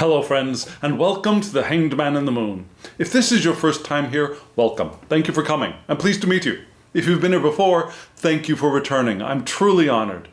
Hello friends, and welcome to the Hanged Man in the Moon. If this is your first time here, welcome. Thank you for coming. I'm pleased to meet you. If you've been here before, thank you for returning. I'm truly honored.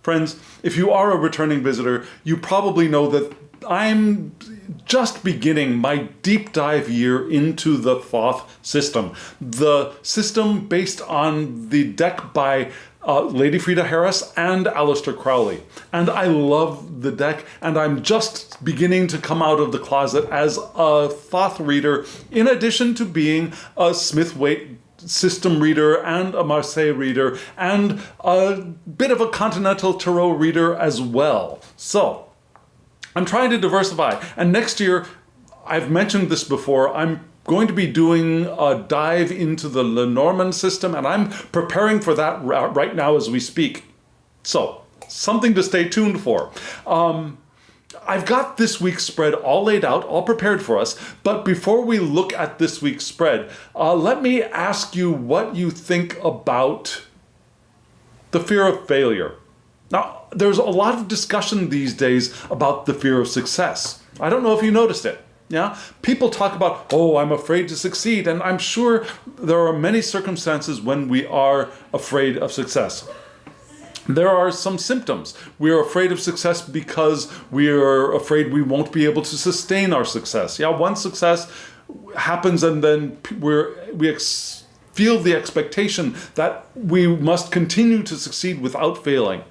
Friends, if you are a returning visitor, you probably know that I'm just beginning my deep dive year into the Thoth system. The system based on the deck by Lady Frida Harris and Harris-Crowley. And I love the deck, and I'm just beginning to come out of the closet as a Thoth reader, in addition to being a Smith-Waite system reader and a Marseille reader and a bit of a Continental Tarot reader as well. So I'm trying to diversify, and next year, I've mentioned this before, I'm going to be doing a dive into the Lenormand system, and I'm preparing for that right now as we speak. So, something to stay tuned for. I've got this week's spread all laid out, all prepared for us, but before we look at this week's spread, let me ask you what you think about the fear of failure. Now, there's a lot of discussion these days about the fear of success. I don't know if you noticed it. Yeah, people talk about, oh, I'm afraid to succeed. And I'm sure there are many circumstances when we are afraid of success. There are some symptoms. We are afraid of success because we are afraid we won't be able to sustain our success. Yeah, one success happens and then we feel the expectation that we must continue to succeed without failing.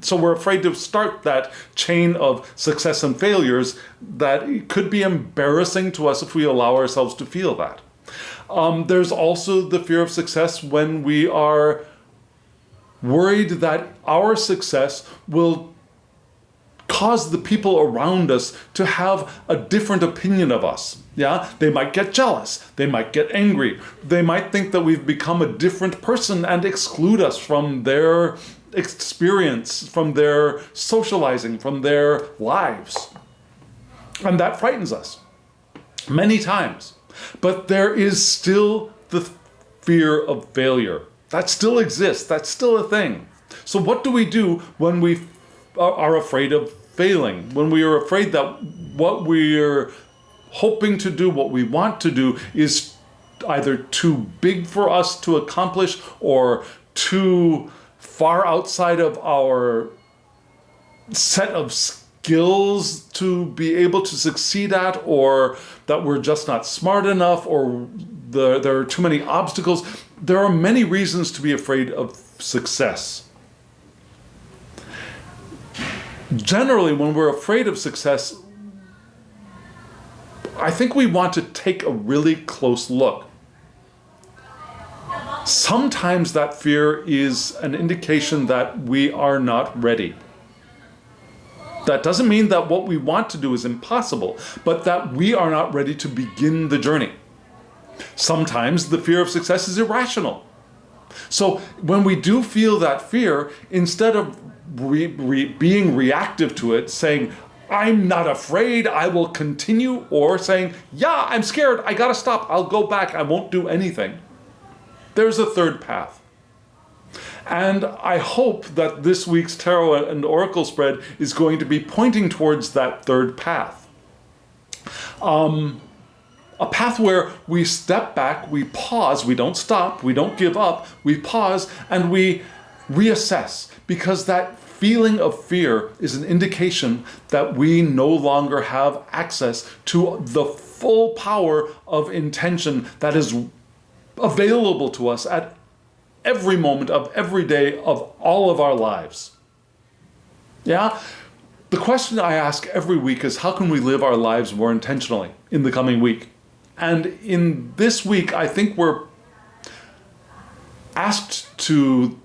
So we're afraid to start that chain of success and failures that could be embarrassing to us if we allow ourselves to feel that. There's also the fear of success when we are worried that our success will cause the people around us to have a different opinion of us. Yeah, they might get jealous, they might get angry, they might think that we've become a different person and exclude us from their experience, from their socializing, from their lives. And that frightens us many times. But there is still the fear of failure. That still exists. That's still a thing. So what do we do when we are afraid of failing? When we are afraid that what we're hoping to do, what we want to do, is either too big for us to accomplish or too far outside of our set of skills to be able to succeed at, or that we're just not smart enough, or there are too many obstacles. There are many reasons to be afraid of success. Generally, when we're afraid of success, I think we want to take a really close look. Sometimes that fear is an indication that we are not ready. That doesn't mean that what we want to do is impossible, but that we are not ready to begin the journey. Sometimes the fear of success is irrational. So when we do feel that fear, instead of being reactive to it, saying, I'm not afraid, I will continue, or saying, yeah, I'm scared, I gotta stop, I'll go back, I won't do anything. There's a third path. And I hope that this week's Tarot and Oracle spread is going to be pointing towards that third path. A path where we step back, we pause, we don't stop, we don't give up, we pause and we reassess, because that feeling of fear is an indication that we no longer have access to the full power of intention that is available to us at every moment of every day of all of our lives. Yeah? The question I ask every week is, how can we live our lives more intentionally in the coming week? And in this week, I think we're asked to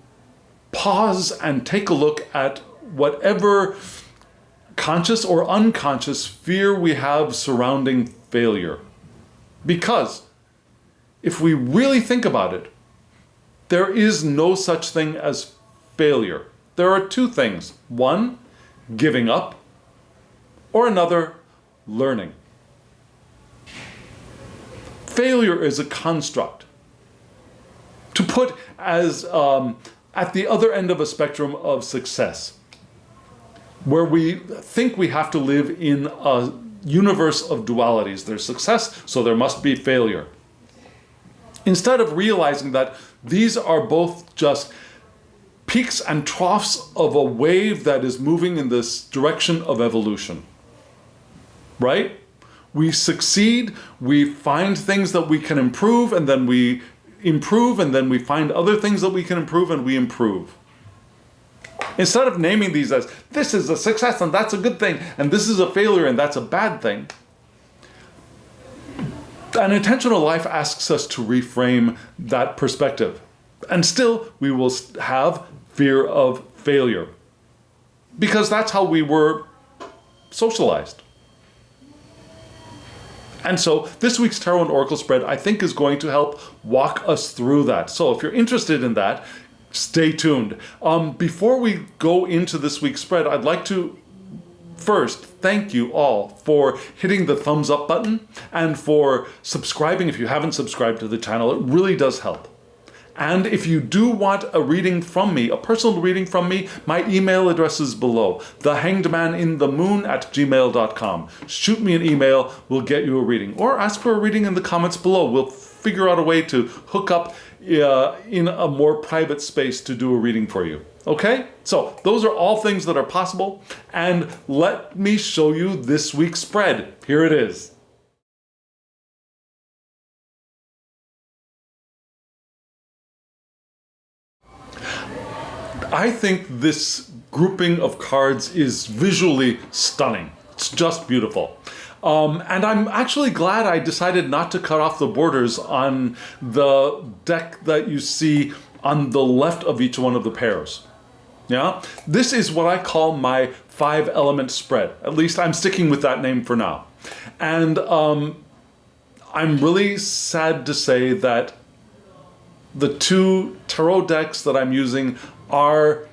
pause and take a look at whatever conscious or unconscious fear we have surrounding failure. Because if we really think about it, there is no such thing as failure. There are two things. One, giving up, or another, learning. Failure is a construct. To put as at the other end of a spectrum of success, where we think we have to live in a universe of dualities. There's success, so there must be failure. Instead of realizing that these are both just peaks and troughs of a wave that is moving in this direction of evolution, right? We succeed, we find things that we can improve, and then we improve, and then we find other things that we can improve, and we improve. Instead of naming these as, this is a success and that's a good thing, and this is a failure and that's a bad thing, an intentional life asks us to reframe that perspective. And still, we will have fear of failure, because that's how we were socialized. And so this week's Tarot and Oracle spread, I think, is going to help walk us through that. So if you're interested in that, stay tuned. Before we go into this week's spread, I'd like to first thank you all for hitting the thumbs up button and for subscribing if you haven't subscribed to the channel. It really does help. And if you do want a reading from me, a personal reading from me, my email address is below, thehangedmaninthemoon@gmail.com. Shoot me an email, we'll get you a reading. Or ask for a reading in the comments below. We'll figure out a way to hook up in a more private space to do a reading for you. Okay? So those are all things that are possible. And let me show you this week's spread. Here it is. I think this grouping of cards is visually stunning. It's just beautiful. And I'm actually glad I decided not to cut off the borders on the deck that you see on the left of each one of the pairs. Yeah? This is what I call my 5-element spread. At least I'm sticking with that name for now. And I'm really sad to say that the 2 tarot decks that I'm using are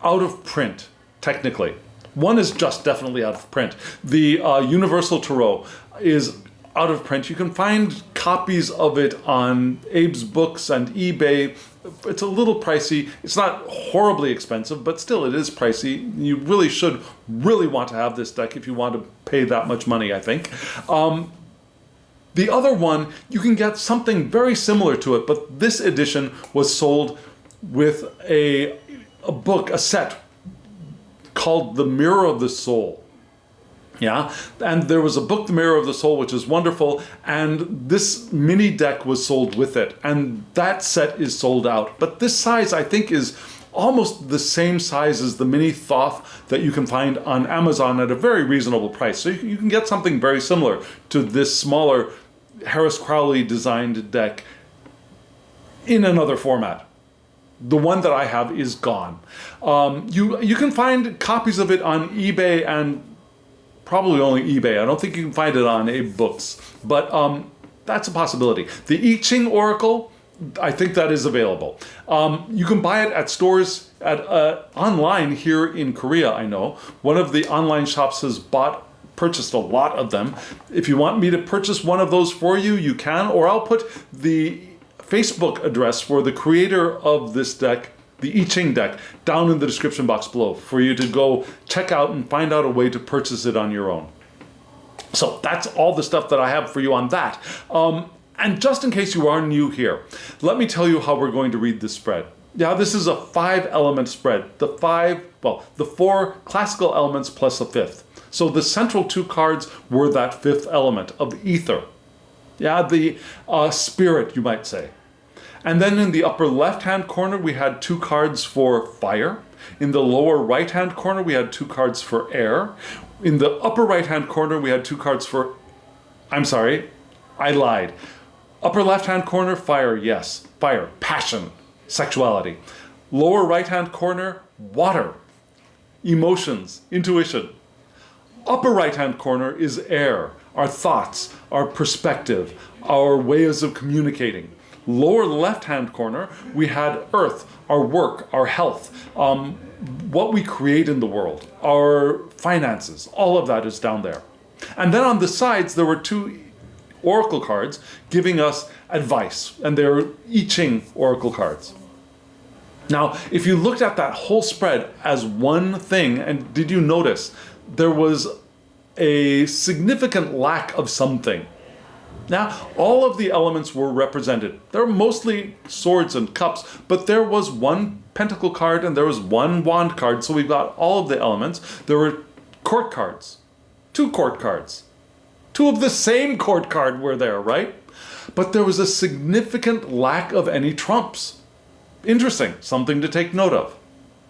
out of print, technically. One is just definitely out of print. The Universal Tarot is out of print. You can find copies of it on Abe's Books and eBay. It's a little pricey. It's not horribly expensive, but still it is pricey. You really should really want to have this deck if you want to pay that much money, I think. The other one, you can get something very similar to it, but this edition was sold with a book, a set called The Mirror of the Soul. Yeah, and there was a book, The Mirror of the Soul, which is wonderful, and this mini deck was sold with it, and that set is sold out. But this size, I think, is almost the same size as the mini Thoth that you can find on Amazon at a very reasonable price. So you can get something very similar to this smaller Harris-Crowley designed deck in another format. The one that I have is gone. You can find copies of it on eBay, and probably only eBay. I don't think you can find it on Abe Books, but that's a possibility. The I-Ching Oracle, I think that is available. You can buy it at stores online here in Korea, I know. One of the online shops has purchased a lot of them. If you want me to purchase one of those for you, you can, or I'll put the Facebook address for the creator of this deck, the I-Ching deck, down in the description box below for you to go check out and find out a way to purchase it on your own. So that's all the stuff that I have for you on that. And just in case you are new here, let me tell you how we're going to read this spread. Yeah, this is a 5-element spread. The 4 classical elements plus a 5th. So the central 2 cards were that 5th element of ether. Yeah, the spirit, you might say. And then in the upper left-hand corner, we had 2 cards for fire. In the lower right-hand corner, we had 2 cards for air. In the upper right-hand corner, we had 2 cards for... I'm sorry, I lied. Upper left-hand corner, fire, yes. Fire, passion, sexuality. Lower right-hand corner, water, emotions, intuition. Upper right-hand corner is air, our thoughts, our perspective, our ways of communicating. Lower left-hand corner, we had earth, our work, our health, what we create in the world, our finances, all of that is down there. And then on the sides, there were 2 oracle cards giving us advice, and they're I-Ching oracle cards. Now, if you looked at that whole spread as one thing, and did you notice there was a significant lack of something. Now, all of the elements were represented. They're mostly swords and cups, but there was one pentacle card and there was one wand card, so we've got all of the elements. There were court cards, 2 court cards. 2 of the same court card were there, right? But there was a significant lack of any trumps. Interesting, something to take note of.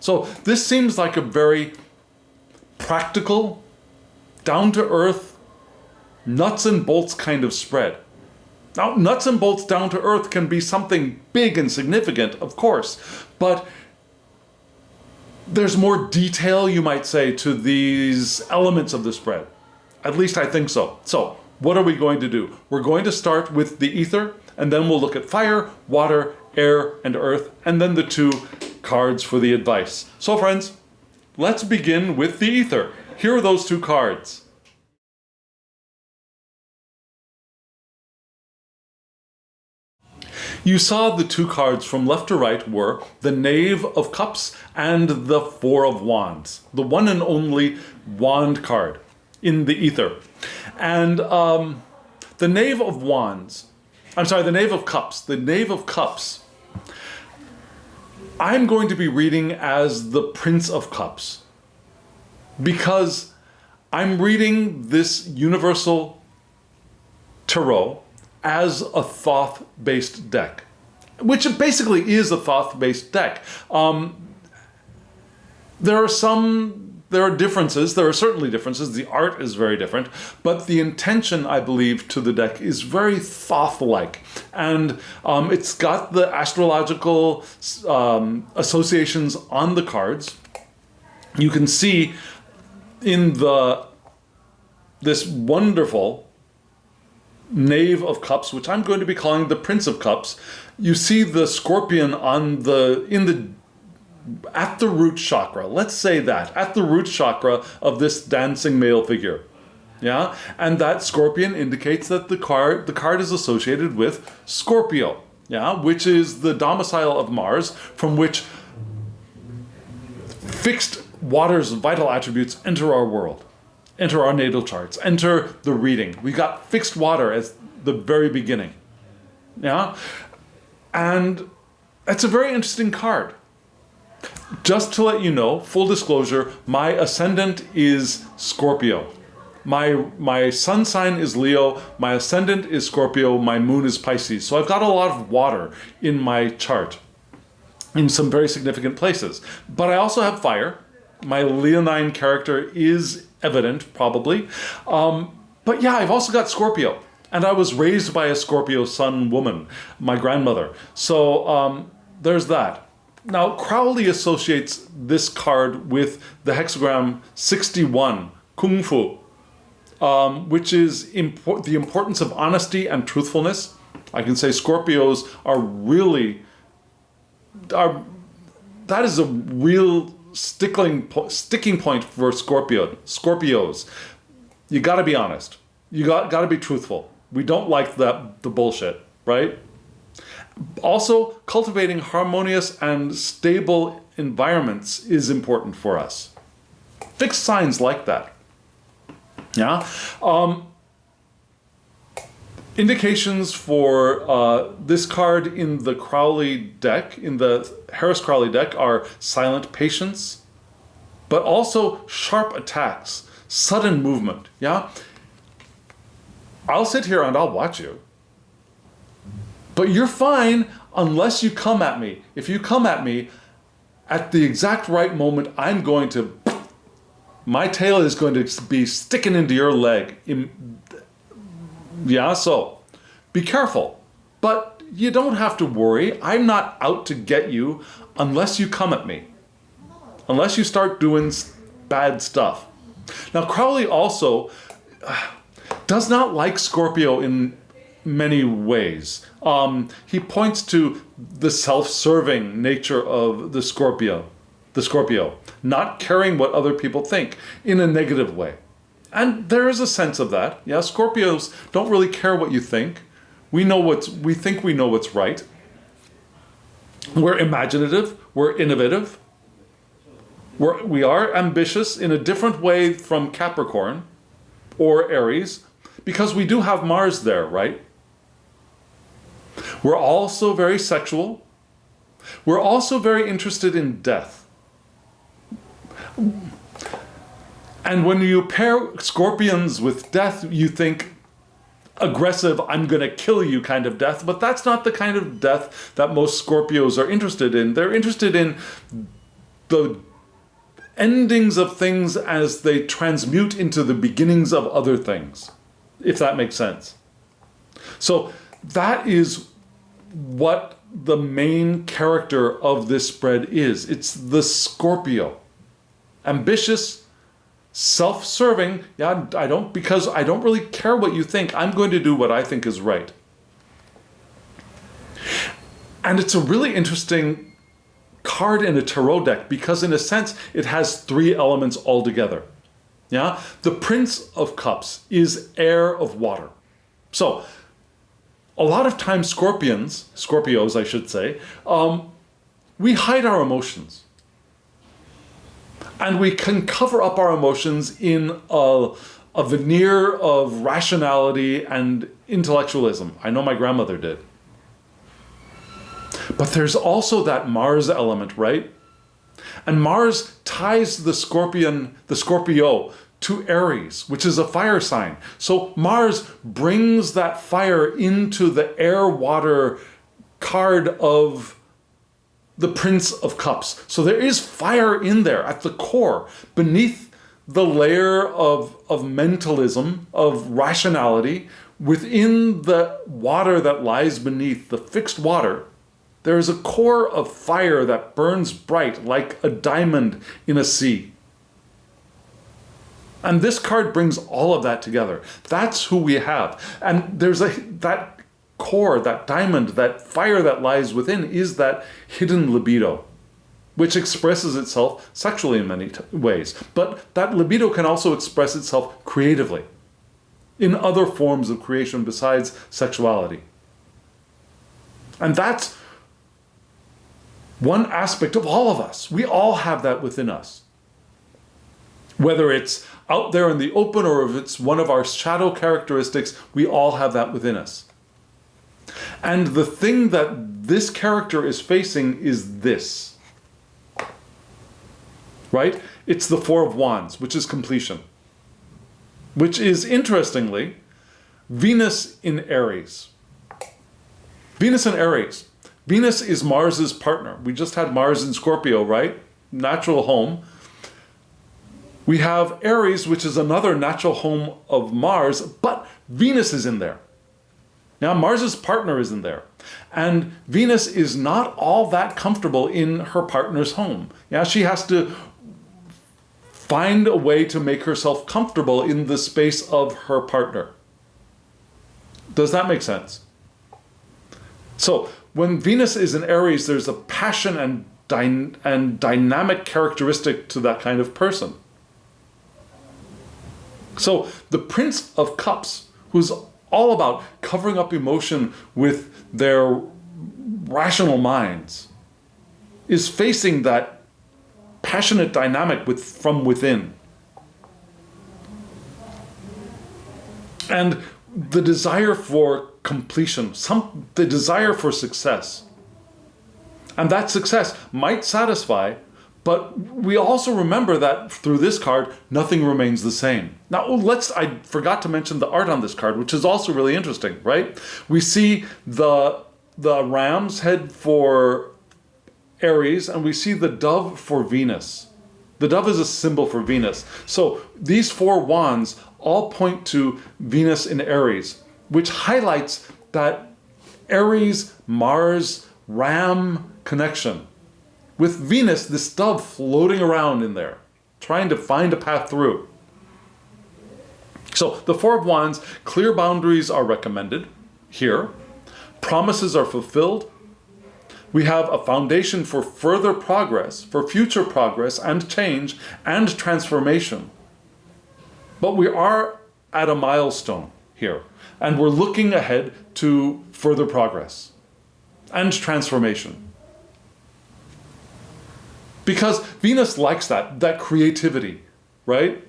So this seems like a very practical, down-to-earth, nuts and bolts kind of spread. Now, nuts and bolts down to earth can be something big and significant, of course, but there's more detail, you might say, to these elements of the spread. At least I think so. So, what are we going to do? We're going to start with the ether, and then we'll look at fire, water, air, and earth, and then the 2 cards for the advice. So, friends, let's begin with the ether. Here are those 2 cards. You saw the 2 cards from left to right were the Knave of Cups and the 4 of Wands, the one and only wand card in the ether. And the Knave of Wands, the Knave of Cups. The Knave of Cups, I'm going to be reading as the Prince of Cups because I'm reading this universal tarot as a Thoth-based deck, which basically is a Thoth-based deck. There are differences. There are certainly differences. The art is very different, but the intention, I believe, to the deck is very Thoth-like, and it's got the astrological associations on the cards. You can see in this wonderful Knave of Cups, which I'm going to be calling the Prince of Cups, you see the scorpion at the root chakra. Let's say that, at the root chakra of this dancing male figure. Yeah? And that scorpion indicates that the card is associated with Scorpio, yeah, which is the domicile of Mars, from which fixed water's vital attributes enter our world. Enter our natal charts, enter the reading. We got fixed water at the very beginning. Yeah? And it's a very interesting card. Just to let you know, full disclosure, my ascendant is Scorpio. My sun sign is Leo, my ascendant is Scorpio, my moon is Pisces. So I've got a lot of water in my chart in some very significant places. But I also have fire. My leonine character is evident, probably. But yeah, I've also got Scorpio. And I was raised by a Scorpio sun woman, my grandmother. So there's that. Now, Crowley associates this card with the hexagram 61, Kung Fu, which is the importance of honesty and truthfulness. I can say Scorpios are really... that is a real sticking point for Scorpios. You got to be honest. You got to be truthful. We don't like the bullshit, right? Also, cultivating harmonious and stable environments is important for us. Fixed signs like that. Yeah. Indications for this card in the Crowley deck, in the Harris-Crowley deck, are silent patience, but also sharp attacks, sudden movement. Yeah. I'll sit here and I'll watch you. But you're fine unless you come at me. If you come at me at the exact right moment, my tail is going to be sticking into your leg. Yeah, so be careful. But you don't have to worry. I'm not out to get you unless you come at me. Unless you start doing bad stuff. Now, Crowley also does not like Scorpio in many ways. He points to the self-serving nature of the Scorpio, not caring what other people think in a negative way. And there is a sense of that. Yeah, Scorpios don't really care what you think. We think we know what's right. We're imaginative, we're innovative. We are ambitious in a different way from Capricorn. or Aries, because we do have Mars there, right? We're also very sexual. We're also very interested in death. And when you pair Scorpions with death, you think aggressive, I'm going to kill you kind of death, but that's not the kind of death that most Scorpios are interested in. They're interested in the endings of things as they transmute into the beginnings of other things, if that makes sense. So that is what the main character of this spread is. It's the Scorpio. Ambitious, self-serving. Yeah, because I don't really care what you think. I'm going to do what I think is right. And it's a really interesting card in a tarot deck because in a sense it has three elements altogether. Yeah, the Prince of Cups is air of water. So a lot of times Scorpios I should say, we hide our emotions. And we can cover up our emotions in a veneer of rationality and intellectualism. I know my grandmother did. But there's also that Mars element, right? And Mars ties the Scorpio to Aries, which is a fire sign. So Mars brings that fire into the air-water card of the Prince of Cups. So there is fire in there at the core, beneath the layer of mentalism, of rationality, within the water that lies beneath, the fixed water. There is a core of fire that burns bright like a diamond in a sea. And this card brings all of that together. That's who we have. And there's that core, that diamond, that fire that lies within is that hidden libido, which expresses itself sexually in many ways. But that libido can also express itself creatively in other forms of creation besides sexuality. And that's one aspect of all of us. We all have that within us. Whether it's out there in the open or if it's one of our shadow characteristics, we all have that within us. And the thing that this character is facing is this. Right? It's the Four of Wands, which is completion. Which is, interestingly, Venus in Aries. Venus in Aries. Venus is Mars's partner. We just had Mars in Scorpio, right? Natural home. We have Aries, which is another natural home of Mars, but Venus is in there. Now, Mars's partner is in there. And Venus is not all that comfortable in her partner's home. Yeah, she has to find a way to make herself comfortable in the space of her partner. Does that make sense? So, when Venus is in Aries, there's a passion and dynamic characteristic to that kind of person. So the Prince of Cups, who's all about covering up emotion with their rational minds, is facing that passionate dynamic from within. And the desire for completion, the desire for success. And that success might satisfy, but we also remember that through this card, nothing remains the same. Now, I forgot to mention the art on this card, which is also really interesting, right? We see the ram's head for Aries, and we see the dove for Venus. The dove is a symbol for Venus. So these four wands all point to Venus in Aries, which highlights that Aries, Mars, Ram connection. With Venus, this dove floating around in there, trying to find a path through. So the Four of Wands, clear boundaries are recommended here. Promises are fulfilled. We have a foundation for further progress, for future progress and change and transformation. But we are at a milestone here, and we're looking ahead to further progress and transformation. Because Venus likes that creativity, right?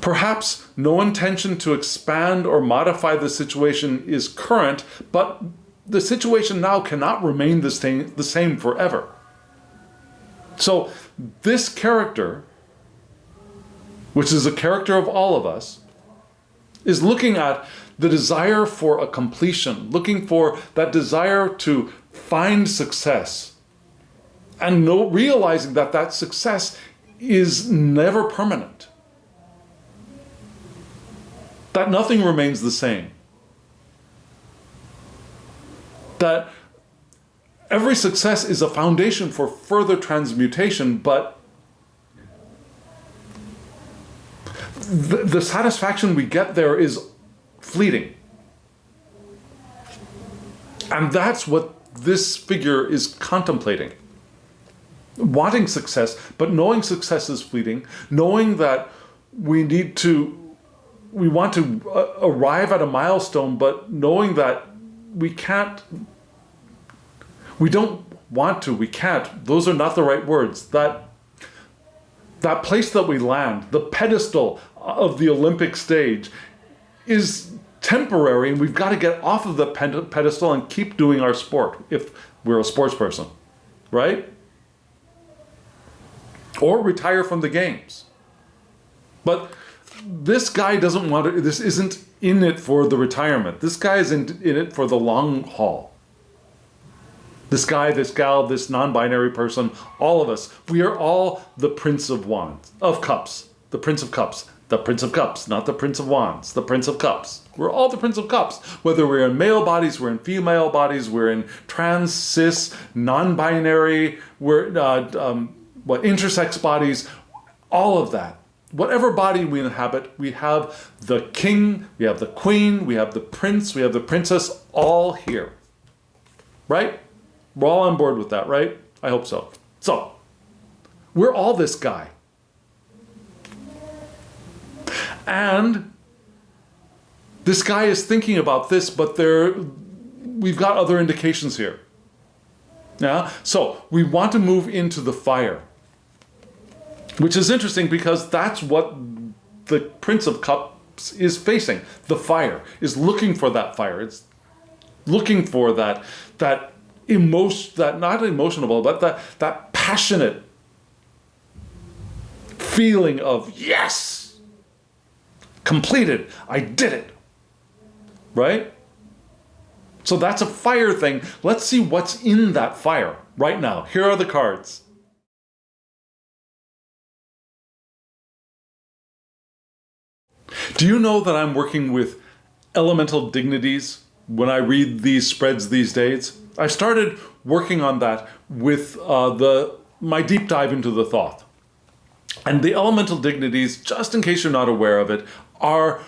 Perhaps no intention to expand or modify the situation is current, but the situation now cannot remain the same forever. So this character, which is a character of all of us, is looking at the desire for a completion, looking for that desire to find success, and realizing that that success is never permanent, that nothing remains the same, that every success is a foundation for further transmutation, but the satisfaction we get there is fleeting. And that's what this figure is contemplating. Wanting success, but knowing success is fleeting, knowing that we want to arrive at a milestone, but knowing that we can't, we don't want to, we can't, those are not the right words. That place that we land, the pedestal of the Olympic stage, is temporary, and we've got to get off of the pedestal and keep doing our sport if we're a sports person, right? Or retire from the games. But this guy doesn't want to, this isn't in it for the retirement. This guy is in it for the long haul. This guy, this gal, this non-binary person, all of us, we are all the Prince of Wands, of Cups, the Prince of Cups, the Prince of Cups, not the Prince of Wands, the Prince of Cups. We're all the Prince of Cups. Whether we're in male bodies, we're in female bodies, we're in trans, cis, non-binary, we're intersex bodies, all of that. Whatever body we inhabit, we have the king, we have the queen, we have the prince, we have the princess, all here. Right? We're all on board with that, right? I hope so. So, we're all this guy. And this guy is thinking about this, but we've got other indications here. Yeah? So, we want to move into the fire. Which is interesting because that's what the Prince of Cups is facing. The fire, is looking for that fire. It's looking for that emotion, that not emotional, but that passionate feeling of, yes, completed, I did it, right? So that's a fire thing. Let's see what's in that fire right now. Here are the cards. Do you know that I'm working with elemental dignities when I read these spreads these days? I started working on that with my deep dive into the Thoth. And the elemental dignities, just in case you're not aware of it, are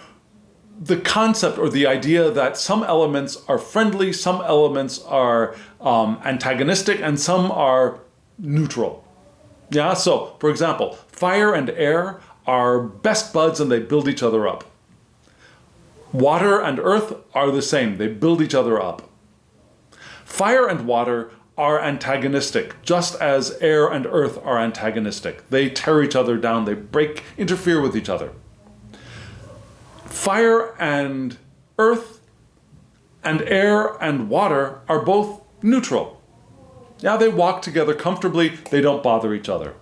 the concept or the idea that some elements are friendly, some elements are antagonistic, and some are neutral. Yeah, so for example, fire and air are best buds and they build each other up. Water and earth are the same, they build each other up. Fire and water are antagonistic, just as air and earth are antagonistic. They tear each other down, they interfere with each other. Fire and earth and air and water are both neutral. Yeah, they walk together comfortably, they don't bother each other.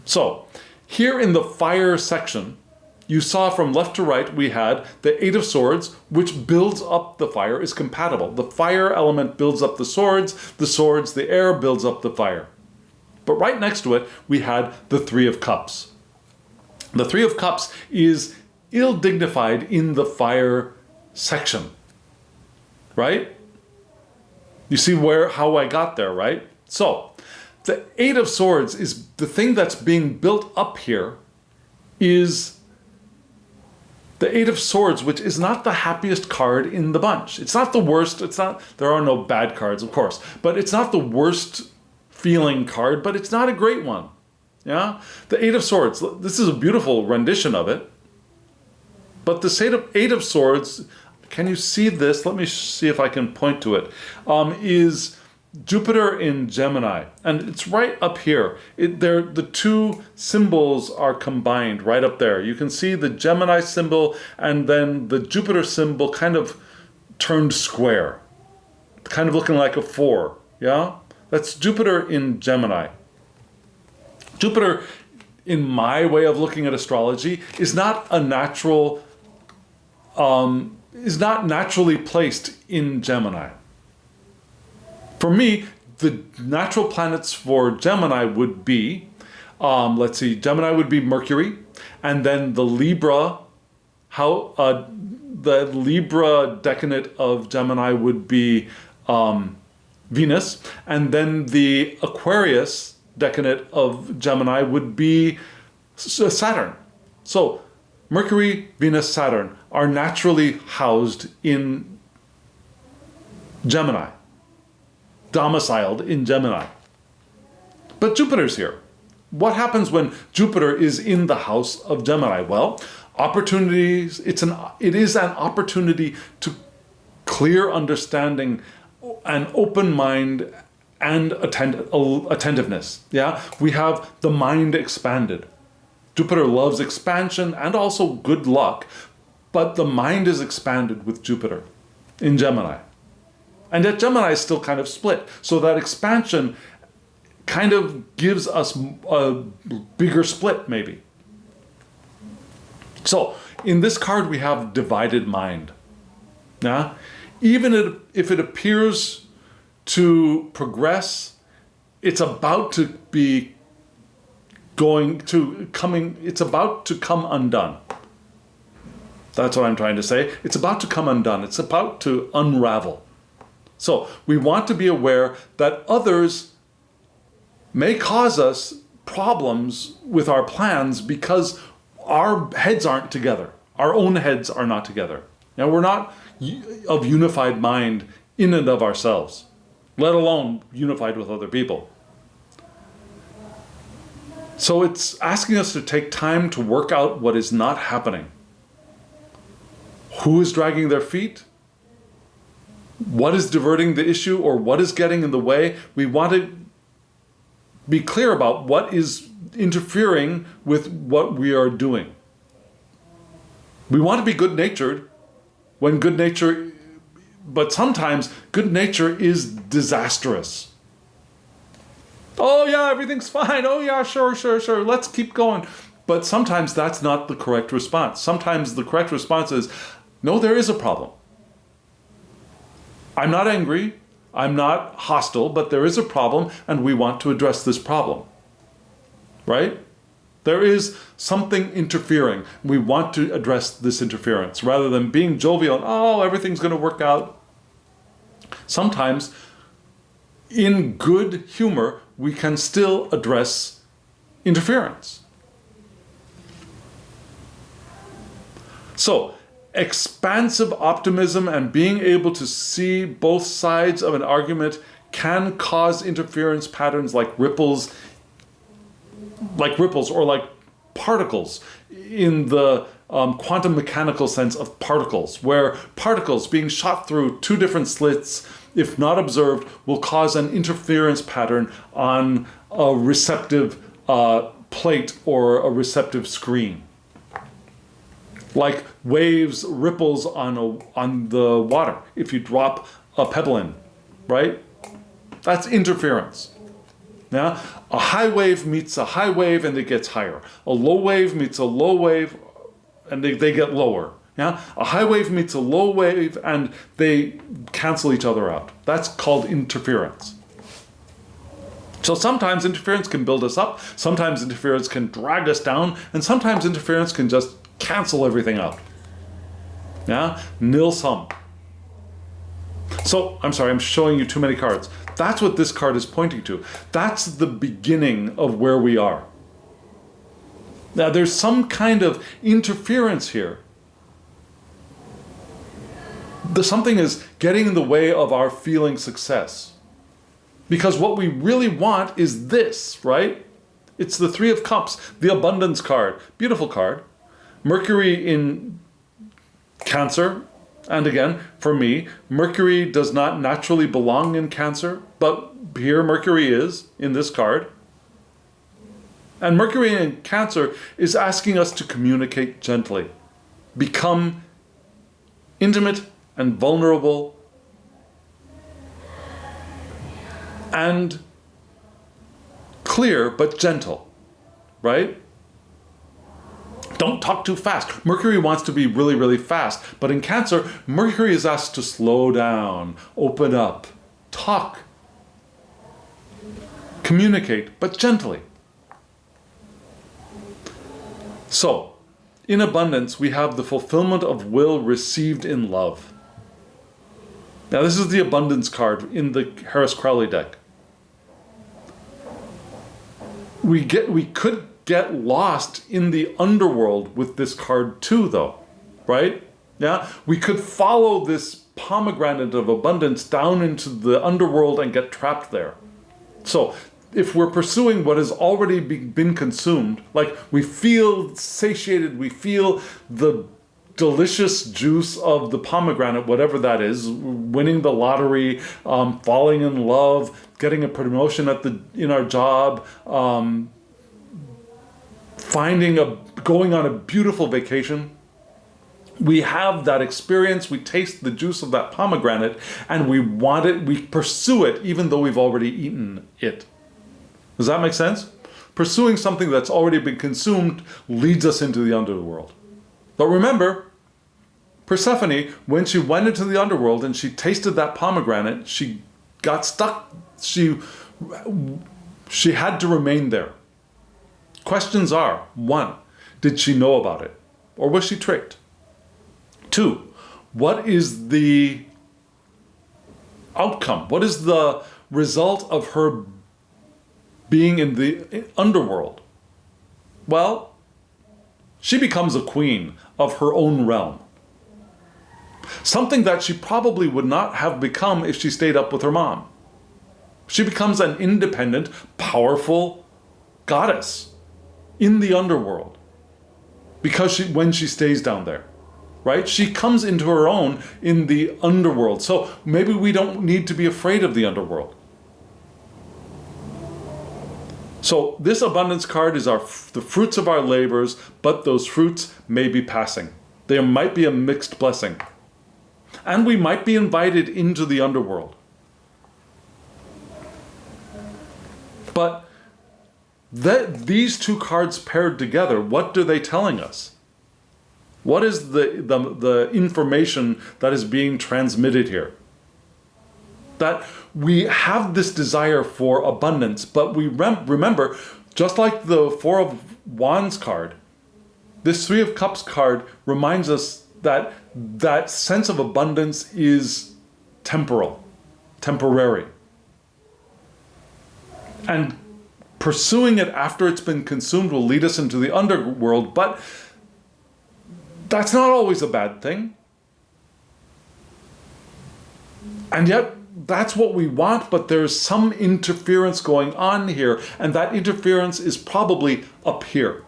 So, here in the fire section, you saw from left to right we had the Eight of Swords, which builds up the fire, is compatible. The fire element builds up the swords, the air builds up the fire. But right next to it, we had the Three of Cups. The Three of Cups is ill-dignified in the fire section, right? You see how I got there, right? So, the Eight of Swords is the thing that's being built up here is the Eight of Swords, which is not the happiest card in the bunch. It's not the worst, there are no bad cards, of course, but it's not the worst feeling card, but it's not a great one. Yeah? The Eight of Swords, this is a beautiful rendition of it, but the Eight of Swords, can you see this? Let me see if I can point to it. Is Jupiter in Gemini, and it's right up here. The two symbols are combined right up there. You can see the Gemini symbol and then the Jupiter symbol kind of turned square, kind of looking like a 4, yeah? That's Jupiter in Gemini. Jupiter, in my way of looking at astrology, is not naturally placed in Gemini. For me, the natural planets for Gemini would be, Gemini would be Mercury, and then the Libra decanate of Gemini would be Venus, and then the Aquarius decanate of Gemini would be Saturn. So Mercury, Venus, Saturn are naturally housed in Gemini, domiciled in Gemini. But Jupiter's here. What happens when Jupiter is in the house of Gemini? Well, opportunities, it is an opportunity to clear understanding, an open mind, and attentiveness. Yeah, we have the mind expanded. Jupiter loves expansion and also good luck, but the mind is expanded with Jupiter in Gemini. And yet Gemini is still kind of split. So that expansion kind of gives us a bigger split, maybe. So in this card, we have divided mind. Yeah? Even if it appears to progress, it's about to come undone. That's what I'm trying to say. It's about to come undone. It's about to unravel. So we want to be aware that others may cause us problems with our plans because our heads aren't together. Our own heads are not together. Now, we're not of unified mind in and of ourselves, let alone unified with other people. So it's asking us to take time to work out what is not happening. Who is dragging their feet? What is diverting the issue, or what is getting in the way? We want to be clear about what is interfering with what we are doing. We want to be good-natured but sometimes good nature is disastrous. Oh yeah, everything's fine. Oh yeah, sure. Let's keep going. But sometimes that's not the correct response. Sometimes the correct response is, no, there is a problem. I'm not angry, I'm not hostile, but there is a problem and we want to address this problem. Right? There is something interfering. We want to address this interference rather than being jovial and, oh, everything's going to work out. Sometimes, in good humor, we can still address interference. So, expansive optimism and being able to see both sides of an argument can cause interference patterns like ripples or like particles in the quantum mechanical sense of particles, where particles being shot through two different slits, if not observed, will cause an interference pattern on a receptive plate or a receptive screen. Like waves, ripples on the water if you drop a pebble in, right? That's interference. Yeah? A high wave meets a high wave and it gets higher. A low wave meets a low wave and they get lower. Yeah? A high wave meets a low wave and they cancel each other out. That's called interference. So sometimes interference can build us up, sometimes interference can drag us down, and sometimes interference can just cancel everything out. Yeah? Nil sum. So, I'm sorry, I'm showing you too many cards. That's what this card is pointing to. That's the beginning of where we are. Now, there's some kind of interference here. Something is getting in the way of our feeling success. Because what we really want is this, right? It's the Three of Cups, the abundance card. Beautiful card. Mercury in Cancer, And again, for me, Mercury does not naturally belong in Cancer, but here Mercury is in this card. And Mercury in Cancer is asking us to communicate gently, become intimate and vulnerable, and clear but gentle, right? Don't talk too fast. Mercury wants to be really, really fast. But in Cancer, Mercury is asked to slow down, open up, talk, communicate, but gently. So, in abundance, we have the fulfillment of will received in love. Now, this is the abundance card in the Harris-Crowley deck. We could get lost in the underworld with this card too, though, right? Yeah, we could follow this pomegranate of abundance down into the underworld and get trapped there. So if we're pursuing what has already been consumed, like we feel satiated, we feel the delicious juice of the pomegranate, whatever that is, winning the lottery, falling in love, getting a promotion in our job, going on a beautiful vacation. We have that experience, we taste the juice of that pomegranate, and we want it, we pursue it even though we've already eaten it. Does that make sense? Pursuing something that's already been consumed leads us into the underworld. But remember, Persephone, when she went into the underworld and she tasted that pomegranate, she got stuck. She had to remain there. Questions are, 1, did she know about it? Or was she tricked? 2, what is the outcome? What is the result of her being in the underworld? Well, she becomes a queen of her own realm. Something that she probably would not have become if she stayed up with her mom. She becomes an independent, powerful goddess in the underworld because when she stays down there, right? She comes into her own in the underworld. So maybe we don't need to be afraid of the underworld. So this abundance card is the fruits of our labors, but those fruits may be passing. There might be a mixed blessing. And we might be invited into the underworld. But these two cards paired together, what are they telling us? What is the information that is being transmitted here? That we have this desire for abundance, but we remember, just like the Four of Wands card, this Three of Cups card reminds us that that sense of abundance is temporary. And pursuing it after it's been consumed will lead us into the underworld, but that's not always a bad thing. And yet, that's what we want, but there's some interference going on here, and that interference is probably up here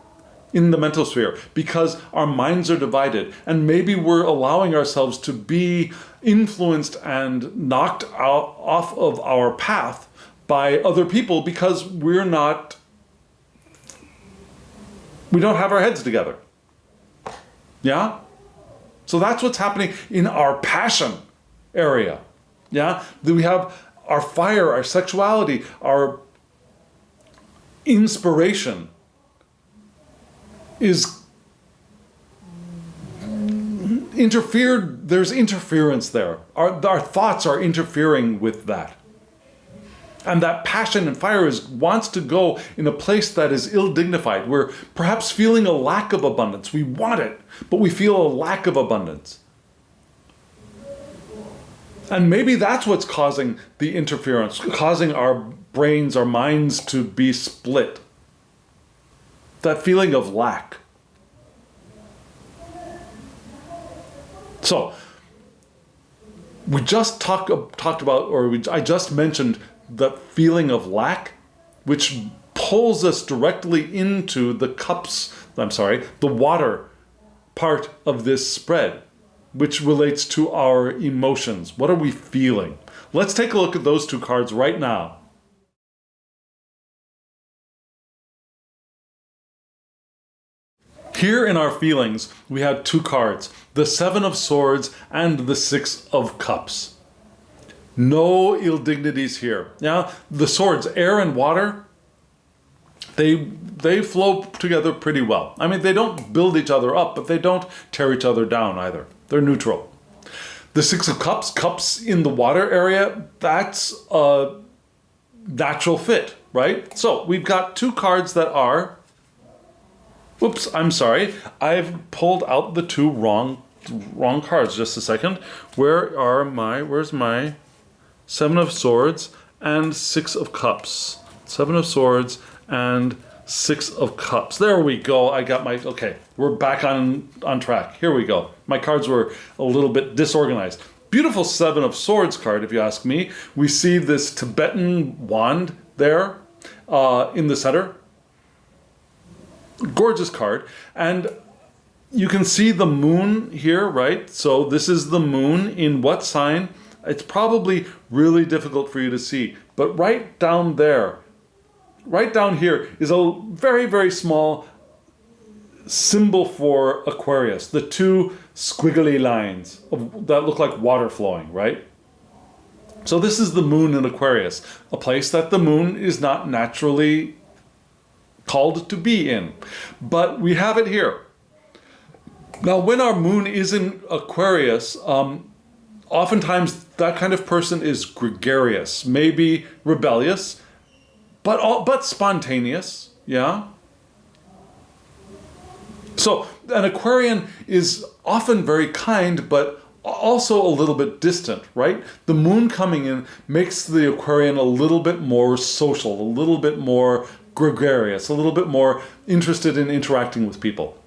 in the mental sphere because our minds are divided, and maybe we're allowing ourselves to be influenced and knocked off of our path by other people because we don't have our heads together. Yeah? So that's what's happening in our passion area. Yeah? We have our fire, our sexuality, our inspiration is interfered. There's interference there. Our thoughts are interfering with that. And that passion and fire wants to go in a place that is ill-dignified. We're perhaps feeling a lack of abundance. We want it, but we feel a lack of abundance. And maybe that's what's causing the interference, causing our brains, our minds to be split. That feeling of lack. So, we just talked about, I just mentioned the feeling of lack, which pulls us directly into the water part of this spread. which relates to our emotions. What are we feeling? Let's take a look at those two cards right now. Here in our feelings, we have two cards, the Seven of Swords and the Six of Cups. No ill dignities here. Yeah, the swords, air and water, they flow together pretty well. I mean, they don't build each other up, but they don't tear each other down either. They're neutral. The Six of Cups, cups in the water area, that's a natural fit, right? So we've got two cards that are, whoops, I'm sorry. I've pulled out the two wrong cards. Just a second. Where's my Seven of Swords and Six of Cups? Seven of Swords and Six of Cups. There we go. I got my, okay, we're back on track. Here we go. My cards were a little bit disorganized. Beautiful Seven of Swords card, if you ask me. We see this Tibetan wand there in the center. Gorgeous card. And you can see the moon here, right? So this is the moon in what sign? It's probably really difficult for you to see. But right down there, right down here is a very, very small symbol for Aquarius. The two squiggly lines that look like water flowing, right? So this is the moon in Aquarius, a place that the moon is not naturally called to be in. But we have it here. Now, when our moon is in Aquarius, oftentimes that kind of person is gregarious, maybe rebellious, but spontaneous, yeah? So an Aquarian is often very kind, but also a little bit distant, right? The moon coming in makes the Aquarian a little bit more social, a little bit more gregarious, a little bit more interested in interacting with people.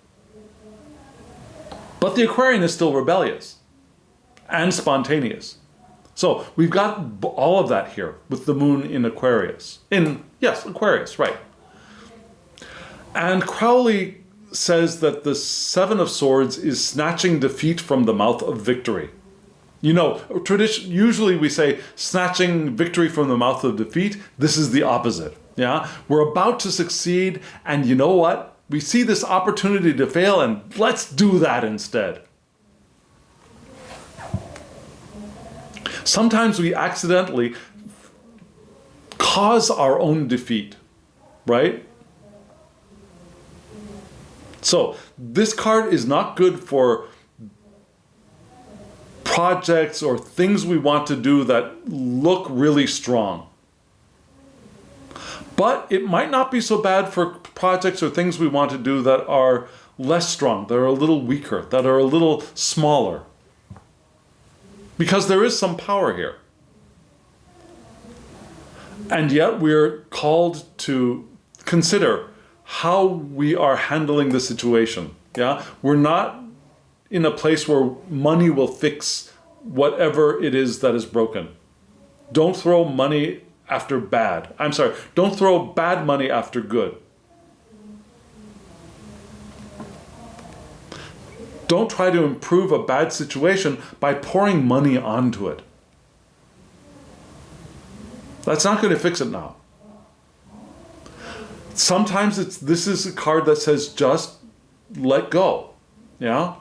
But the Aquarian is still rebellious and spontaneous. So we've got all of that here with the moon in Aquarius. Yes, Aquarius, right. And Crowley says that the Seven of Swords is snatching defeat from the mouth of victory. You know, usually we say snatching victory from the mouth of defeat. This is the opposite. Yeah, we're about to succeed, and you know what? We see this opportunity to fail, and let's do that instead. Sometimes we accidentally cause our own defeat, right? So this card is not good for projects or things we want to do that look really strong. But it might not be so bad for projects or things we want to do that are less strong, that are a little weaker, that are a little smaller. Because there is some power here. And yet we're called to consider how we are handling the situation. Yeah, we're not in a place where money will fix whatever it is that is broken. Don't throw money after bad. I'm sorry, don't throw bad money after good. Don't try to improve a bad situation by pouring money onto it. That's not going to fix it now. Sometimes this is a card that says just let go. Yeah?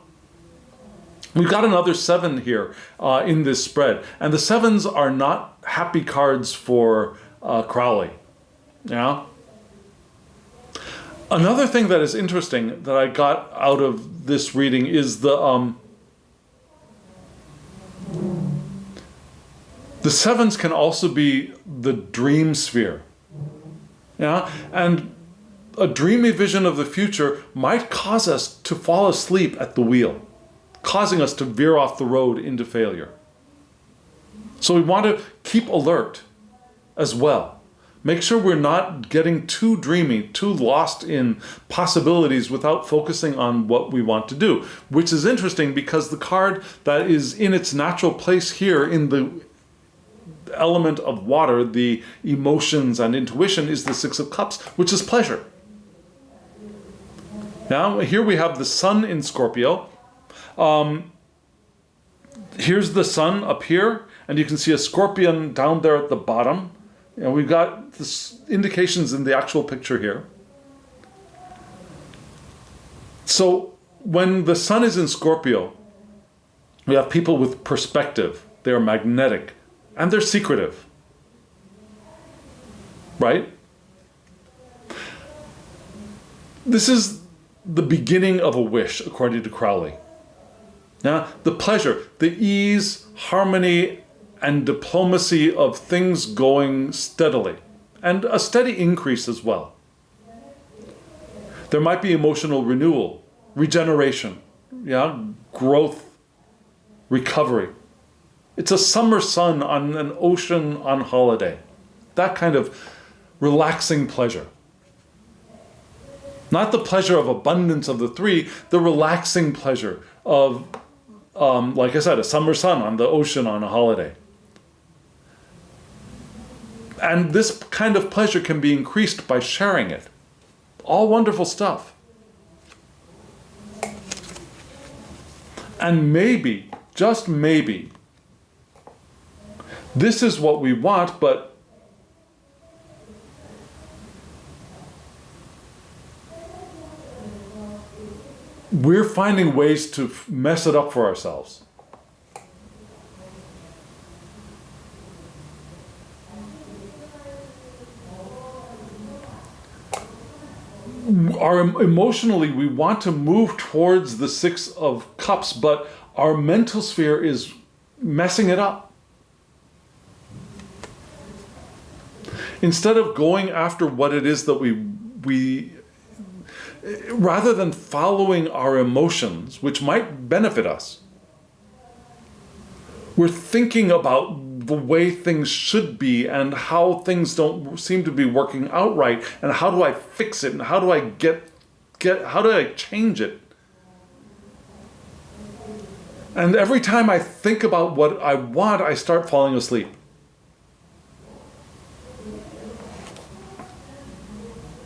We've got another 7 here in this spread. And the 7s are not happy cards for Crowley. Yeah? Another thing that is interesting that I got out of this reading is the 7s can also be the dream sphere. Yeah? And a dreamy vision of the future might cause us to fall asleep at the wheel, causing us to veer off the road into failure. So we want to keep alert as well. Make sure we're not getting too dreamy, too lost in possibilities without focusing on what we want to do, which is interesting because the card that is in its natural place here in the element of water, the emotions and intuition, is the Six of Cups, which is pleasure. Now, here we have the Sun in Scorpio. here's the sun up here, and you can see a scorpion down there at the bottom. And we've got this indications in the actual picture here. So when the sun is in Scorpio, we have people with perspective. They are magnetic, and they're secretive. Right? This is the beginning of a wish, according to Crowley. Now, the pleasure, the ease, harmony, and diplomacy of things going steadily, and a steady increase as well. There might be emotional renewal, regeneration, growth, recovery. It's a summer sun on an ocean on holiday. That kind of relaxing pleasure. Not the pleasure of abundance of the three, the relaxing pleasure of, like I said, a summer sun on the ocean on a holiday. And this kind of pleasure can be increased by sharing it. All wonderful stuff. And maybe, just maybe, this is what we want, but we're finding ways to mess it up for ourselves. Emotionally, we want to move towards the Six of Cups, but our mental sphere is messing it up. Instead of going after what it is that we rather than following our emotions, which might benefit us, we're thinking about the way things should be and how things don't seem to be working out right, and how do I fix it, and how do I how do I change it? And every time I think about what I want, I start falling asleep.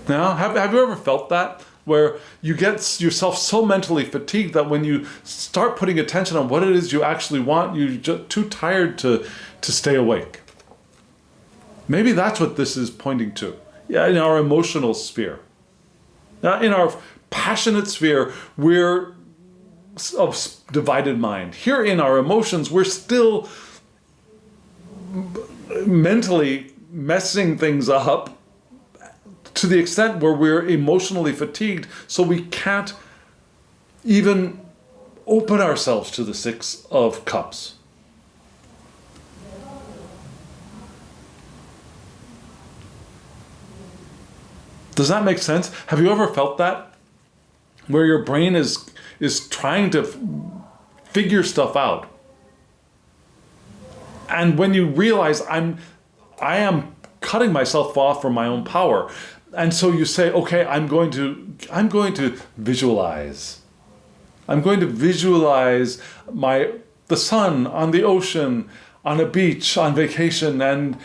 Now, have you ever felt that? Where you get yourself so mentally fatigued that when you start putting attention on what it is you actually want, you're just too tired to stay awake. Maybe that's what this is pointing to. Yeah, in our emotional sphere. Now, in our passionate sphere, we're of divided mind. Here in our emotions, we're still mentally messing things up to the extent where we're emotionally fatigued, so we can't even open ourselves to the Six of Cups. Does that make sense? Have you ever felt that? Where your brain is trying to figure stuff out. And when you realize I am cutting myself off from my own power. And so you say, okay, I'm going to visualize. I'm going to visualize the sun on the ocean, on a beach, on vacation, and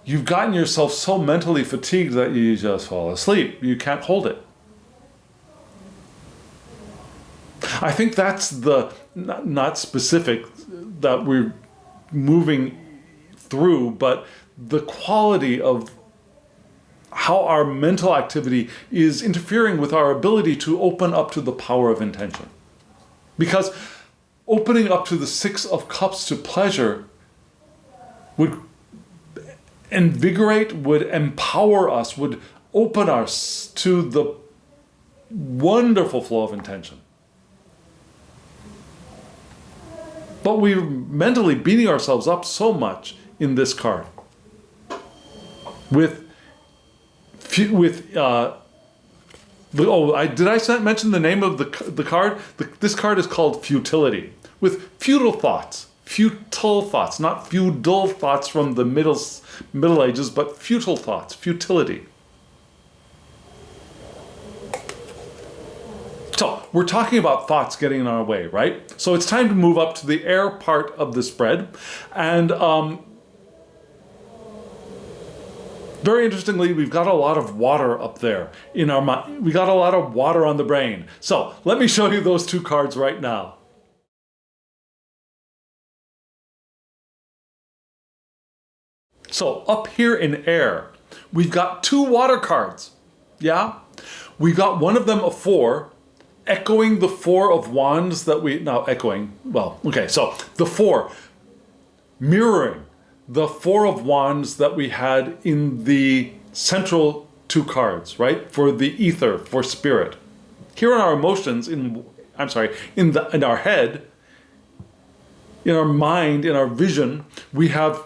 you've gotten yourself so mentally fatigued that you just fall asleep. You can't hold it. I think that's the not specific that we're moving through, but the quality of how our mental activity is interfering with our ability to open up to the power of intention. Because opening up to the Six of Cups to pleasure would invigorate, would empower us, would open us to the wonderful flow of intention. But we're mentally beating ourselves up so much in this card. Did I mention the name of the card? This card is called Futility, with futile thoughts, not feudal thoughts from the Middle Ages, but futile thoughts, futility. So we're talking about thoughts getting in our way, right? So it's time to move up to the air part of the spread, and very interestingly, we've got a lot of water up there in our mind. We got a lot of water on the brain. So let me show you those two cards right now. So up here in air, we've got 2 water cards. Yeah? We've got one of them a 4, echoing the 4 of wands that so the 4, mirroring the 4 of wands that we had in the central 2 cards, right? For the ether, for spirit. Here in our emotions, in our head, in our mind, in our vision, we have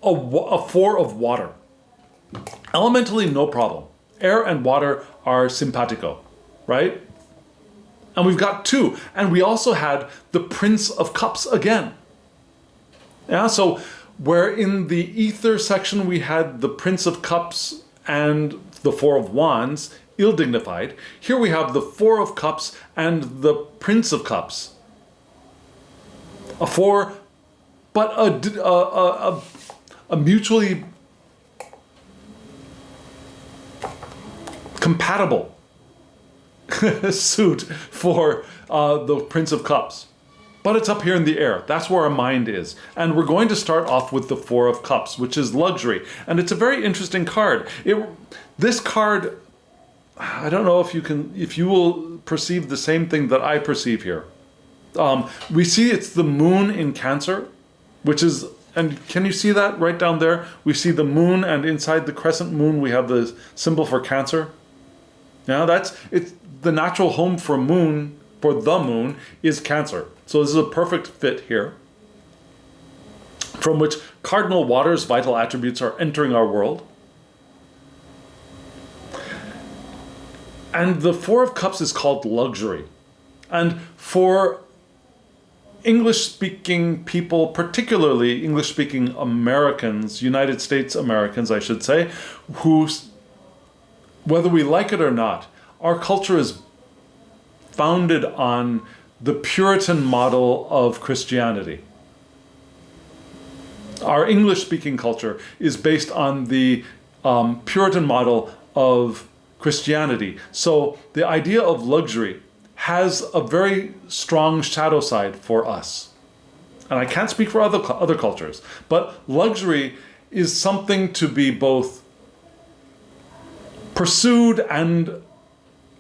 a 4 of water. Elementally, no problem. Air and water are simpatico, right? And we've got 2. And we also had the Prince of Cups again. Yeah, so where in the ether section we had the Prince of Cups and the 4 of Wands, ill-dignified, here we have the 4 of Cups and the Prince of Cups. A 4, but a mutually compatible suit for the Prince of Cups. But it's up here in the air. That's where our mind is. And we're going to start off with the 4 of Cups, which is luxury. And it's a very interesting card. This card, I don't know if you will perceive the same thing that I perceive here. We see it's the moon in Cancer, which is, and can you see that right down there? We see the moon, and inside the crescent moon we have the symbol for Cancer. Now it's the natural home for the moon is Cancer. So this is a perfect fit here, from which cardinal water's vital attributes are entering our world. And the 4 of Cups is called luxury. And for English-speaking people, particularly English-speaking Americans, United States Americans, I should say, who, whether we like it or not, our culture is founded on the Puritan model of Christianity. Our English-speaking culture is based on the Puritan model of Christianity. So the idea of luxury has a very strong shadow side for us. And I can't speak for other cultures, but luxury is something to be both pursued and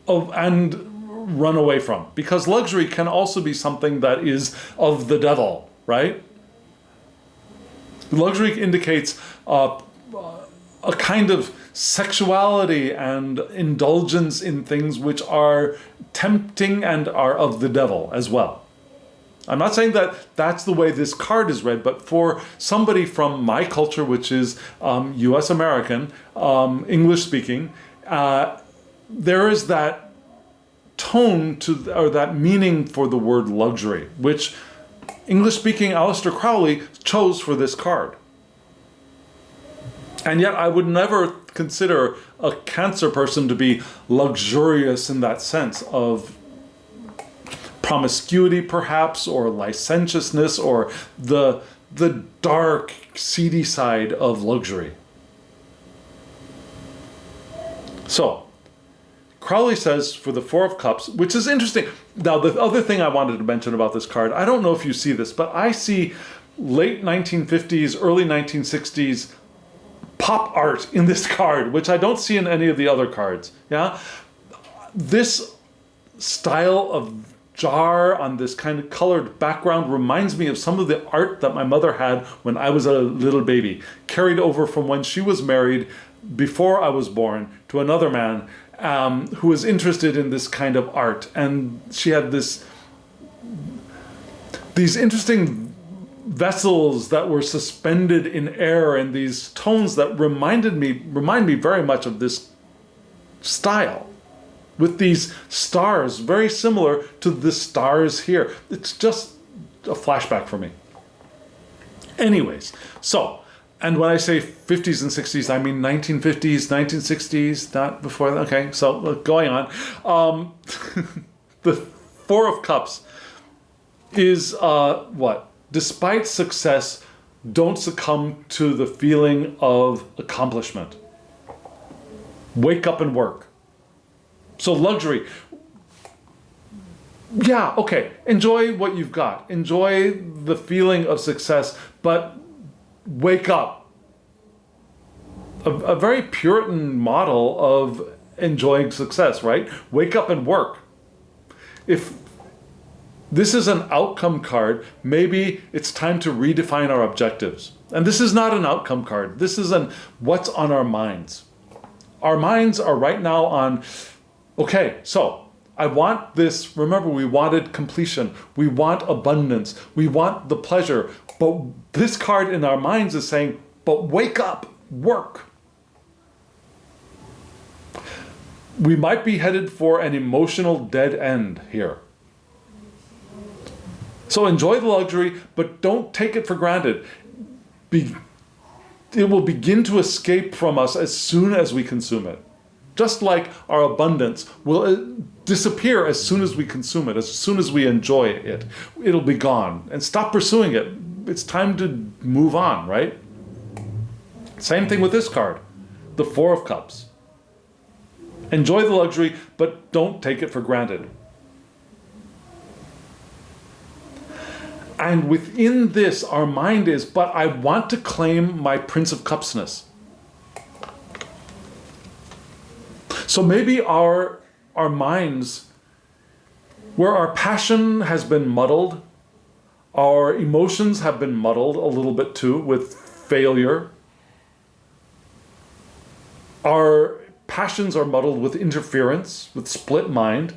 run away from. Because luxury can also be something that is of the devil, right? Luxury indicates a kind of sexuality and indulgence in things which are tempting and are of the devil as well. I'm not saying that that's the way this card is read, but for somebody from my culture, which is US American, English speaking, there is that tone or that meaning for the word luxury, which English speaking Harris-Crowley chose for this card. And yet I would never consider a Cancer person to be luxurious in that sense of promiscuity perhaps, or licentiousness, or the dark, seedy side of luxury. So, Crowley says for the 4 of Cups, which is interesting. Now, the other thing I wanted to mention about this card, I don't know if you see this, but I see late 1950s, early 1960s pop art in this card, which I don't see in any of the other cards. Yeah, this style of jar on this kind of colored background reminds me of some of the art that my mother had when I was a little baby, carried over from when she was married before I was born to another man who was interested in this kind of art. And she had these interesting vessels that were suspended in air, and these tones that remind me very much of this style, with these stars very similar to the stars here. It's just a flashback for me. Anyways, so, and when I say 50s and 60s, I mean 1950s, 1960s, not before that. Okay, so going on. The 4 of Cups is what? Despite success, don't succumb to the feeling of accomplishment. Wake up and work. So luxury. Yeah, okay. Enjoy what you've got. Enjoy the feeling of success, but wake up. a very Puritan model of enjoying success, right? Wake up and work. If this is an outcome card, maybe it's time to redefine our objectives. And this is not an outcome card. This is an what's on our minds. Our minds are right now on, okay, so I want this. Remember, we wanted completion. We want abundance. We want the pleasure. But this card in our minds is saying, but wake up, work. We might be headed for an emotional dead end here. So enjoy the luxury, but don't take it for granted. It will begin to escape from us as soon as we consume it. Just like our abundance will disappear as soon as we consume it, as soon as we enjoy it. It'll be gone. And stop pursuing it. It's time to move on, right? Same thing with this card, the Four of Cups. Enjoy the luxury, but don't take it for granted. And within this, our mind is, but I want to claim my Prince of Cupsness. So maybe our minds, where our passion has been muddled, our emotions have been muddled a little bit too with failure. Our passions are muddled with interference, with split mind.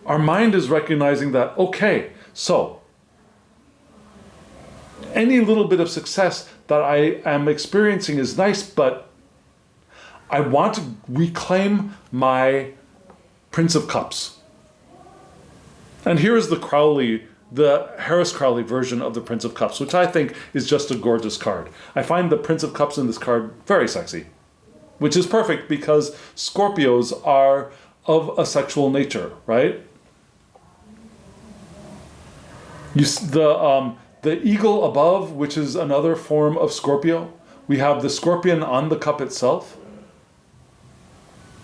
Our mind is recognizing that, okay, so any little bit of success that I am experiencing is nice, but I want to reclaim my Prince of Cups. And here is the Harris-Crowley version of the Prince of Cups, which I think is just a gorgeous card. I find the Prince of Cups in this card very sexy, which is perfect because Scorpios are of a sexual nature, right? The eagle above, which is another form of Scorpio. We have the scorpion on the cup itself.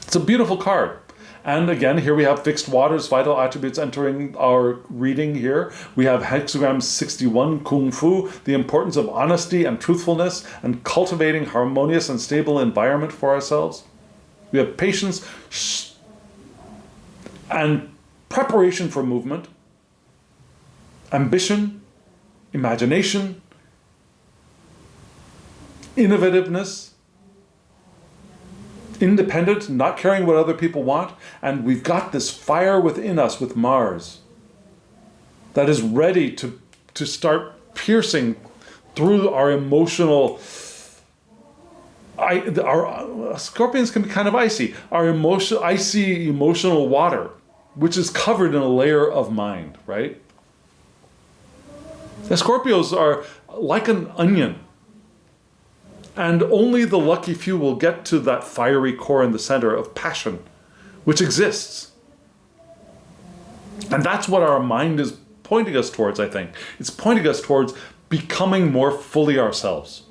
It's a beautiful card. And again, here we have fixed waters, vital attributes entering our reading here. We have hexagram 61, Kung Fu, the importance of honesty and truthfulness and cultivating harmonious and stable environment for ourselves. We have patience and preparation for movement, ambition, imagination, innovativeness, independent, not caring what other people want, and we've got this fire within us with Mars that is ready to start piercing through our emotional. Our scorpions can be kind of icy. Our icy emotional water, which is covered in a layer of mind, right? The Scorpios are like an onion. And only the lucky few will get to that fiery core in the center of passion, which exists. And that's what our mind is pointing us towards, I think. It's pointing us towards becoming more fully ourselves.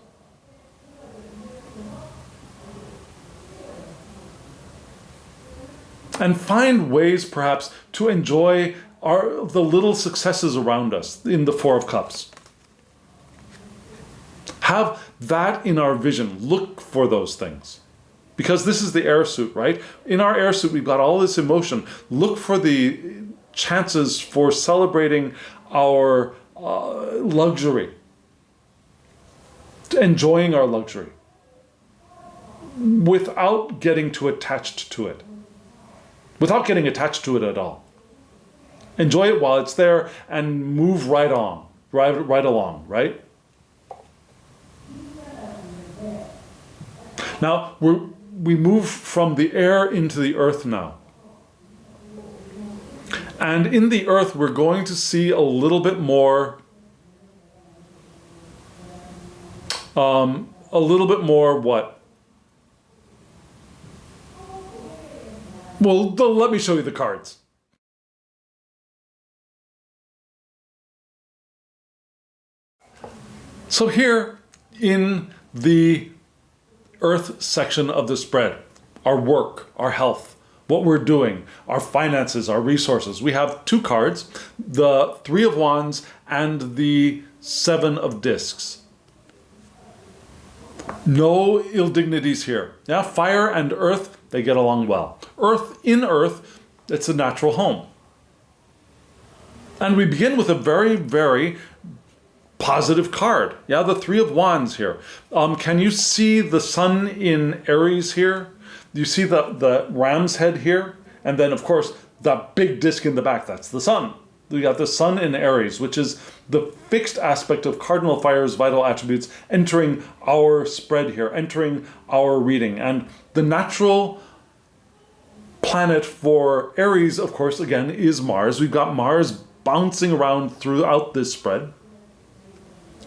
And find ways, perhaps, to enjoy the little successes around us in the Four of Cups. Have that in our vision. Look for those things. Because this is the air suit, right? In our air suit, we've got all this emotion. Look for the chances for celebrating our luxury, enjoying our luxury, without getting too attached to it, without getting attached to it at all. Enjoy it while it's there and move right along, right? Now, we move from the air into the earth now. And in the earth, we're going to see a little bit more what? Well, let me show you the cards. So here in the earth section of the spread, our work, our health, what we're doing, our finances, our resources, we have two cards, the Three of Wands and the Seven of Discs. No ill dignities here. Yeah, fire and earth, they get along well. Earth, it's a natural home. And we begin with a very, very positive card. Yeah, the Three of Wands here. Can you see the sun in Aries here? You see the ram's head here? And then, of course, that big disc in the back, that's the sun. We got the sun in Aries, which is the fixed aspect of cardinal fire's vital attributes entering our spread here, entering our reading. And the natural planet for Aries, of course, again, is Mars. We've got Mars bouncing around throughout this spread.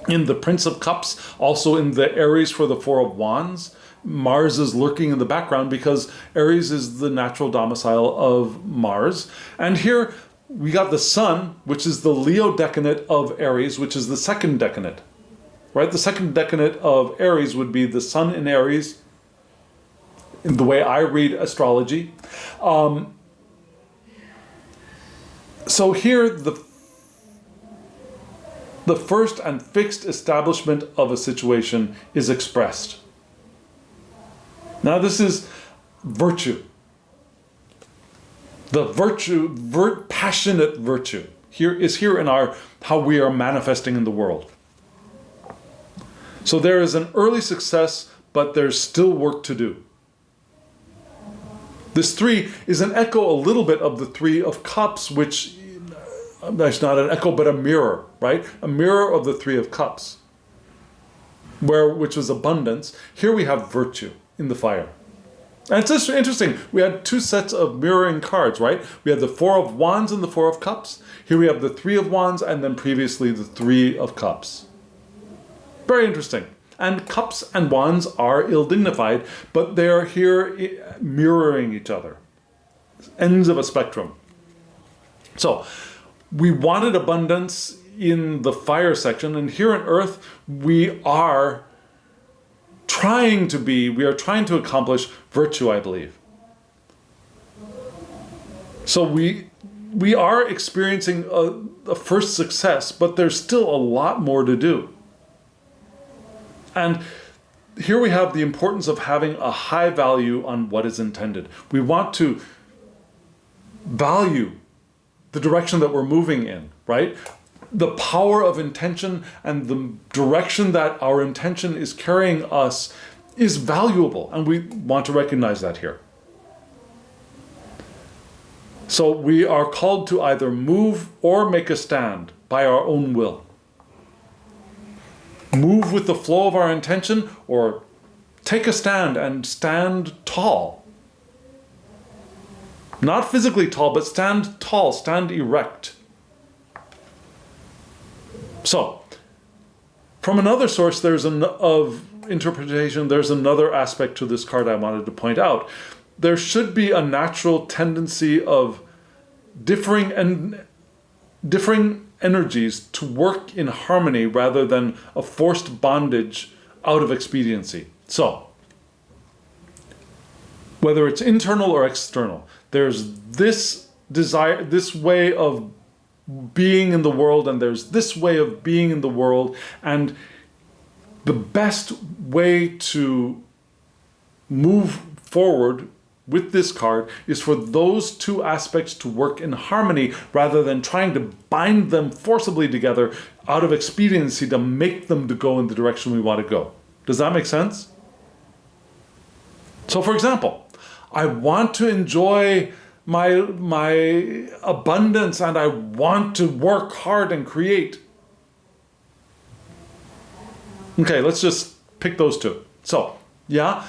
In the Prince of Cups, also in the Aries for the Four of Wands, Mars is lurking in the background because Aries is the natural domicile of Mars. And here we got the sun, which is the Leo decunate of Aries, which is the second decunate, right? The second decunate of Aries would be the sun in Aries, in the way I read astrology. So here, the first and fixed establishment of a situation is expressed. Now this is virtue. The virtue, passionate virtue, here in our how we are manifesting in the world. So there is an early success, but there's still work to do. This three is an echo a little bit of the Three of Cups, which that's not an echo, but a mirror, right? A mirror of the Three of Cups, which was abundance. Here we have virtue in the fire. And it's just interesting. We had two sets of mirroring cards, right? We had the Four of Wands and the Four of Cups. Here we have the Three of Wands and then previously the Three of Cups. Very interesting. And cups and wands are ill-dignified, but they're here mirroring each other. Ends of a spectrum. So, we wanted abundance in the fire section, and here on Earth, we are trying to accomplish virtue, I believe. So we are experiencing a first success, but there's still a lot more to do. And here we have the importance of having a high value on what is intended. We want to value the direction that we're moving in, right? The power of intention and the direction that our intention is carrying us is valuable, and we want to recognize that here. So we are called to either move or make a stand by our own will. Move with the flow of our intention, or take a stand and stand tall. Not physically tall, but stand tall, stand erect. So, from another source of interpretation, there's another aspect to this card I wanted to point out. There should be a natural tendency of differing energies to work in harmony rather than a forced bondage out of expediency. So, whether it's internal or external, there's this desire, this way of being in the world, and there's this way of being in the world, and the best way to move forward with this card is for those two aspects to work in harmony rather than trying to bind them forcibly together out of expediency to make them to go in the direction we want to go. Does that make sense? So for example, I want to enjoy my abundance and I want to work hard and create. Okay, let's just pick those two. So, yeah,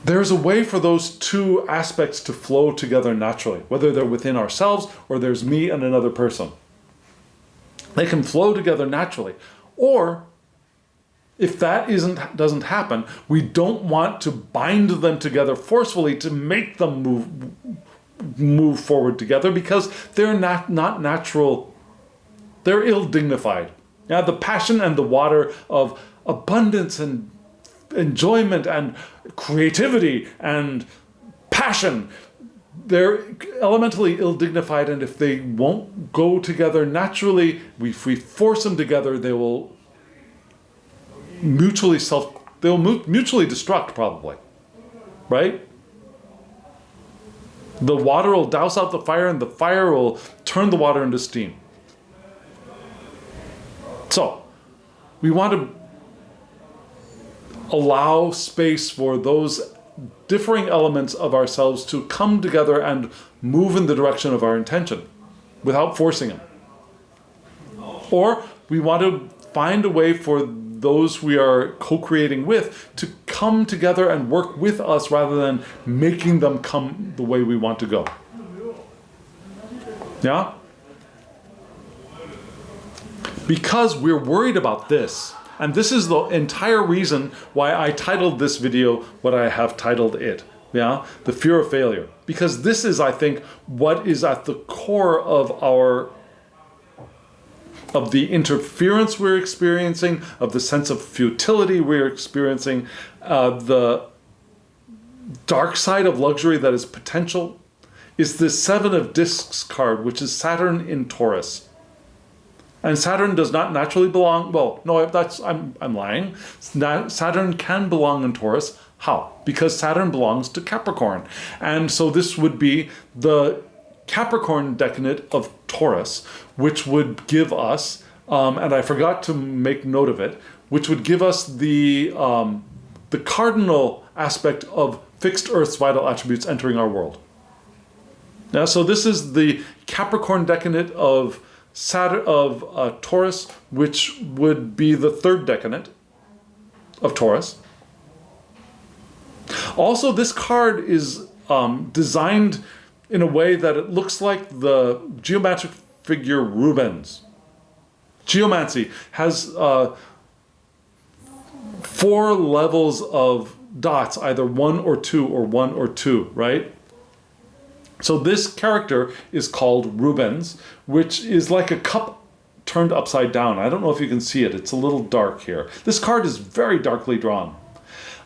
there's a way for those two aspects to flow together naturally, whether they're within ourselves or there's me and another person. They can flow together naturally. Or, if that doesn't happen, we don't want to bind them together forcefully to make them move forward together because they're not natural. They're ill-dignified. Now, the passion and the water of abundance and enjoyment and creativity and passion, they're elementally ill-dignified, and if they won't go together naturally, if we force them together, they will they'll mutually destruct probably, right? The water will douse out the fire and the fire will turn the water into steam. So, we want to allow space for those differing elements of ourselves to come together and move in the direction of our intention without forcing them. Or we want to find a way for those we are co-creating with to come together and work with us rather than making them come the way we want to go. Yeah? Because we're worried about this, and this is the entire reason why I titled this video what I have titled it, yeah? The fear of failure. Because this is, I think, what is at the core of the interference we're experiencing, of the sense of futility we're experiencing, the dark side of luxury that is potential, is the Seven of Discs card, which is Saturn in Taurus. And Saturn does not naturally belong, well, no, I'm lying. Saturn can belong in Taurus. How? Because Saturn belongs to Capricorn. And so this would be the Capricorn decadent of Taurus, which would give us, and I forgot to make note of it, which would give us the cardinal aspect of fixed Earth's vital attributes entering our world. Now, so this is the Capricorn decadent of Taurus, which would be the third decadent of Taurus. Also, this card is designed in a way that it looks like the geometric figure Rubens. Geomancy has 4 levels of dots, either 1 or 2 or 1 or 2, right? So this character is called Rubens, which is like a cup turned upside down. I don't know if you can see it. It's a little dark here. This card is very darkly drawn.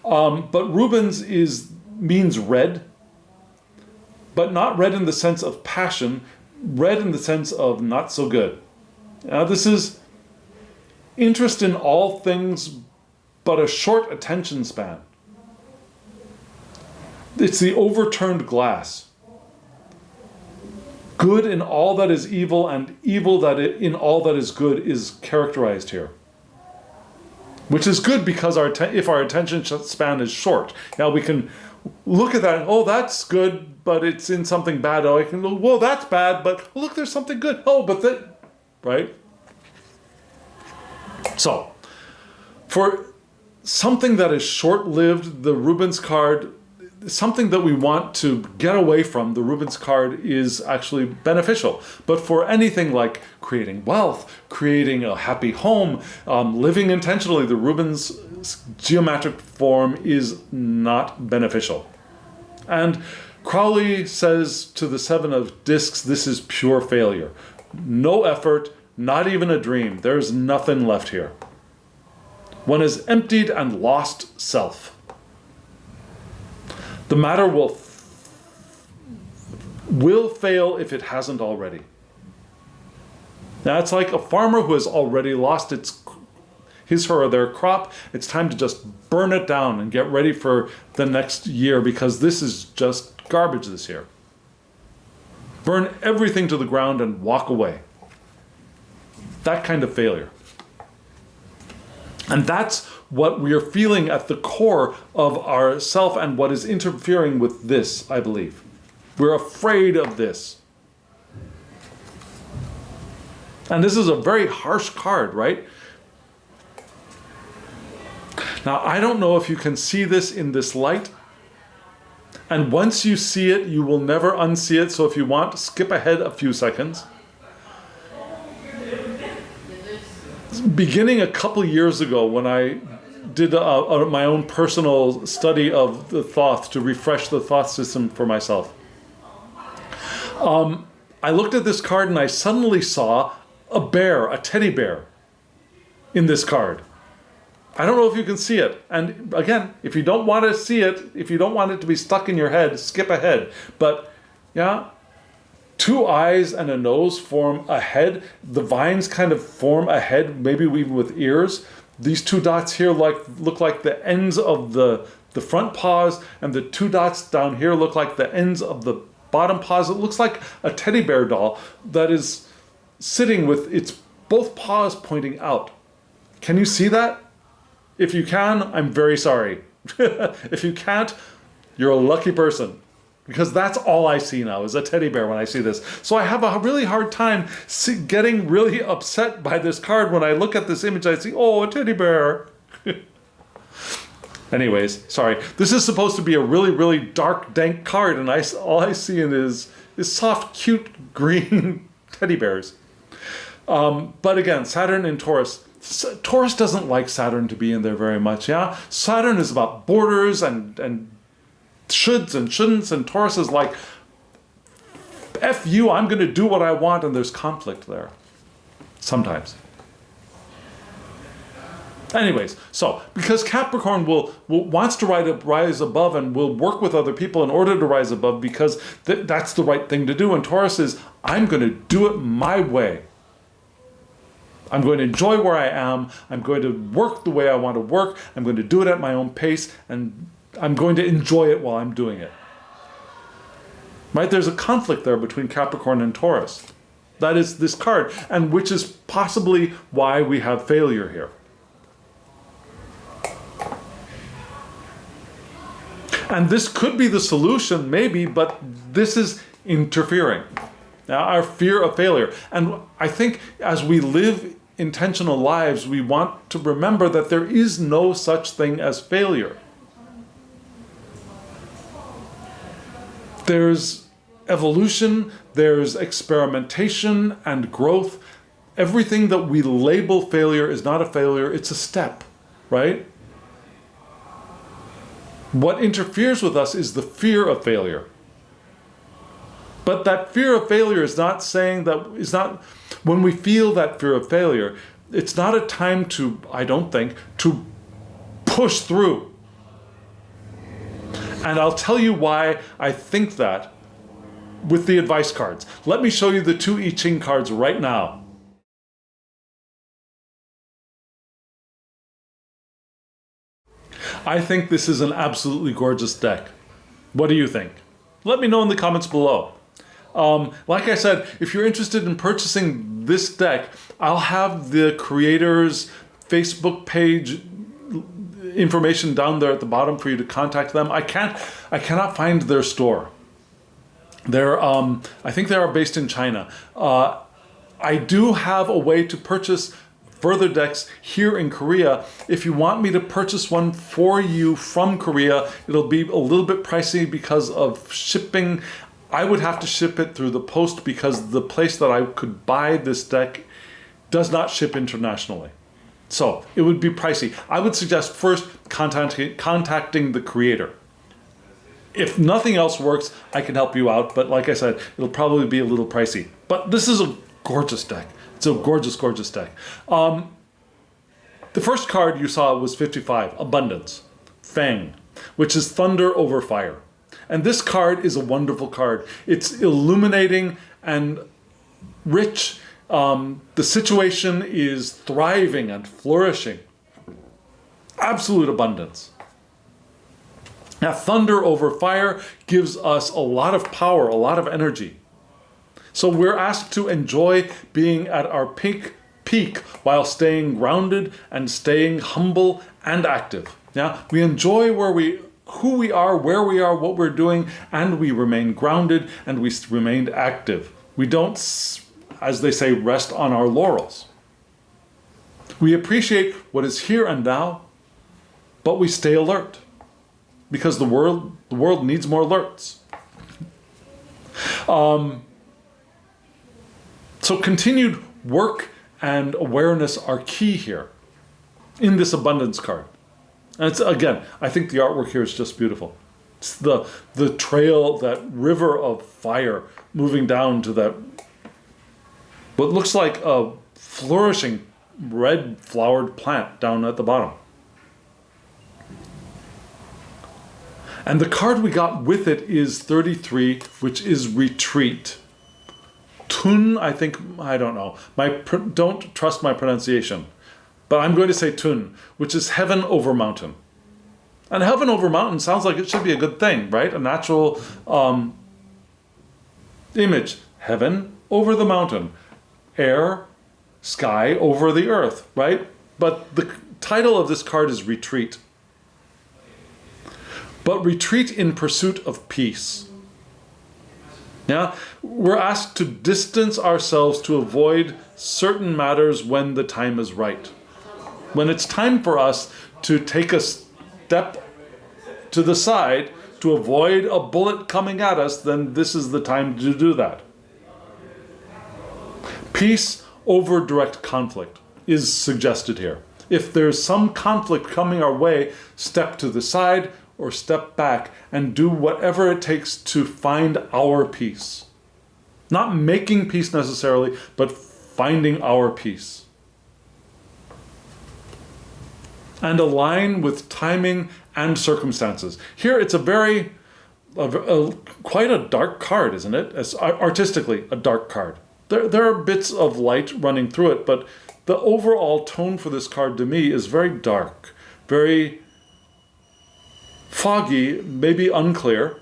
But Rubens means red, but not red in the sense of passion, red in the sense of not so good. Now this is interest in all things, but a short attention span. It's the overturned glass. Good in all that is evil and evil in all that is good is characterized here. Which is good because if our attention span is short. Now we can look at that, oh, that's good, but it's in something bad. Oh, I can go, whoa, that's bad, but look, there's something good. Oh, but that, right? So, for something that is short-lived, the Rubens card, something that we want to get away from, the Rubens card is actually beneficial. But for anything like creating wealth, creating a happy home, living intentionally, the Rubens geometric form is not beneficial. And Crowley says to the Seven of Discs, this is pure failure. No effort, not even a dream. There's nothing left here. One has emptied and lost self. The matter will fail if it hasn't already. Now it's like a farmer who has already lost his, her, or their crop. It's time to just burn it down and get ready for the next year because this is just garbage this year. Burn everything to the ground and walk away. That kind of failure. And that's what we are feeling at the core of our self and what is interfering with this, I believe. We're afraid of this. And this is a very harsh card, right? Now, I don't know if you can see this in this light. And once you see it, you will never unsee it. So if you want, skip ahead a few seconds. Beginning a couple years ago when I did my own personal study of the thought to refresh the thought system for myself, I looked at this card and I suddenly saw a bear, a teddy bear, in this card. I don't know if you can see it. And again, if you don't want to see it, if you don't want it to be stuck in your head, skip ahead. But yeah, 2 eyes and a nose form a head. The vines kind of form a head, maybe even with ears. These two dots here look like the ends of the front paws, and the two dots down here look like the ends of the bottom paws. It looks like a teddy bear doll that is sitting with its both paws pointing out. Can you see that? If you can, I'm very sorry. If you can't, you're a lucky person. Because that's all I see now is a teddy bear when I see this. So I have a really hard time getting really upset by this card. When I look at this image, I see, oh, a teddy bear. Anyways, sorry. This is supposed to be a really, really dark, dank card, and all I see in is soft, cute, green teddy bears. But again, Saturn in Taurus. Taurus doesn't like Saturn to be in there very much, yeah? Saturn is about borders and shoulds and shouldn'ts, and Taurus is like, F you, I'm going to do what I want, and there's conflict there. Sometimes. Anyways, so because Capricorn wants to rise above and will work with other people in order to rise above because that's the right thing to do, and Taurus is, I'm going to do it my way. I'm going to enjoy where I am. I'm going to work the way I want to work. I'm going to do it at my own pace, and I'm going to enjoy it while I'm doing it. Right? There's a conflict there between Capricorn and Taurus. That is this card, and which is possibly why we have failure here. And this could be the solution, maybe, but this is interfering. Now, our fear of failure. And I think as we live intentional lives, we want to remember that there is no such thing as failure. There's evolution, there's experimentation and growth. Everything that we label failure is not a failure, it's a step, right? What interferes with us is the fear of failure. But that fear of failure is not saying that, is not, when we feel that fear of failure, it's not a time to, I don't think, to push through. And I'll tell you why I think that with the advice cards. Let me show you the two I-Ching cards right now. I think this is an absolutely gorgeous deck. What do you think? Let me know in the comments below. Like I said, if you're interested in purchasing this deck, I'll have the creator's Facebook page information down there at the bottom for you to contact them. I cannot find their store. They're, I think they are based in China. I do have a way to purchase further decks here in Korea. If you want me to purchase one for you from Korea, it'll be a little bit pricey because of shipping. I would have to ship it through the post because the place that I could buy this deck does not ship internationally. So it would be pricey. I would suggest first contacting the creator. If nothing else works, I can help you out. But like I said, it'll probably be a little pricey. But this is a gorgeous deck. It's a gorgeous, gorgeous deck. The first card you saw was 55, Abundance, Fang, which is thunder over fire. And this card is a wonderful card. It's illuminating and rich. The situation is thriving and flourishing. Absolute abundance. Now, thunder over fire gives us a lot of power, a lot of energy. So we're asked to enjoy being at our peak while staying grounded and staying humble and active. Yeah, we enjoy who we are, where we are, what we're doing, and we remain grounded and we remain active. We don't, as they say, rest on our laurels. We appreciate what is here and now, but we stay alert because the world needs more alerts. So continued work and awareness are key here in this abundance card. And it's, again, I think the artwork here is just beautiful. It's the trail, that river of fire moving down to that, what looks like a flourishing red flowered plant down at the bottom. And the card we got with it is 33, which is Retreat. Tun, I think, I don't know. Don't trust my pronunciation. but I'm going to say tun, which is heaven over mountain. And heaven over mountain sounds like it should be a good thing, right? A natural image. Heaven over the mountain. Air, sky over the earth, right? But the title of this card is retreat. But retreat in pursuit of peace. Yeah, we're asked to distance ourselves to avoid certain matters when the time is right. When it's time for us to take a step to the side to avoid a bullet coming at us, then this is the time to do that. Peace over direct conflict is suggested here. If there's some conflict coming our way, step to the side or step back and do whatever it takes to find our peace. Not making peace necessarily, but finding our peace. And align with timing and circumstances. Here it's quite a dark card, isn't it? As artistically, a dark card. There are bits of light running through it, but the overall tone for this card to me is very dark, very foggy, maybe unclear.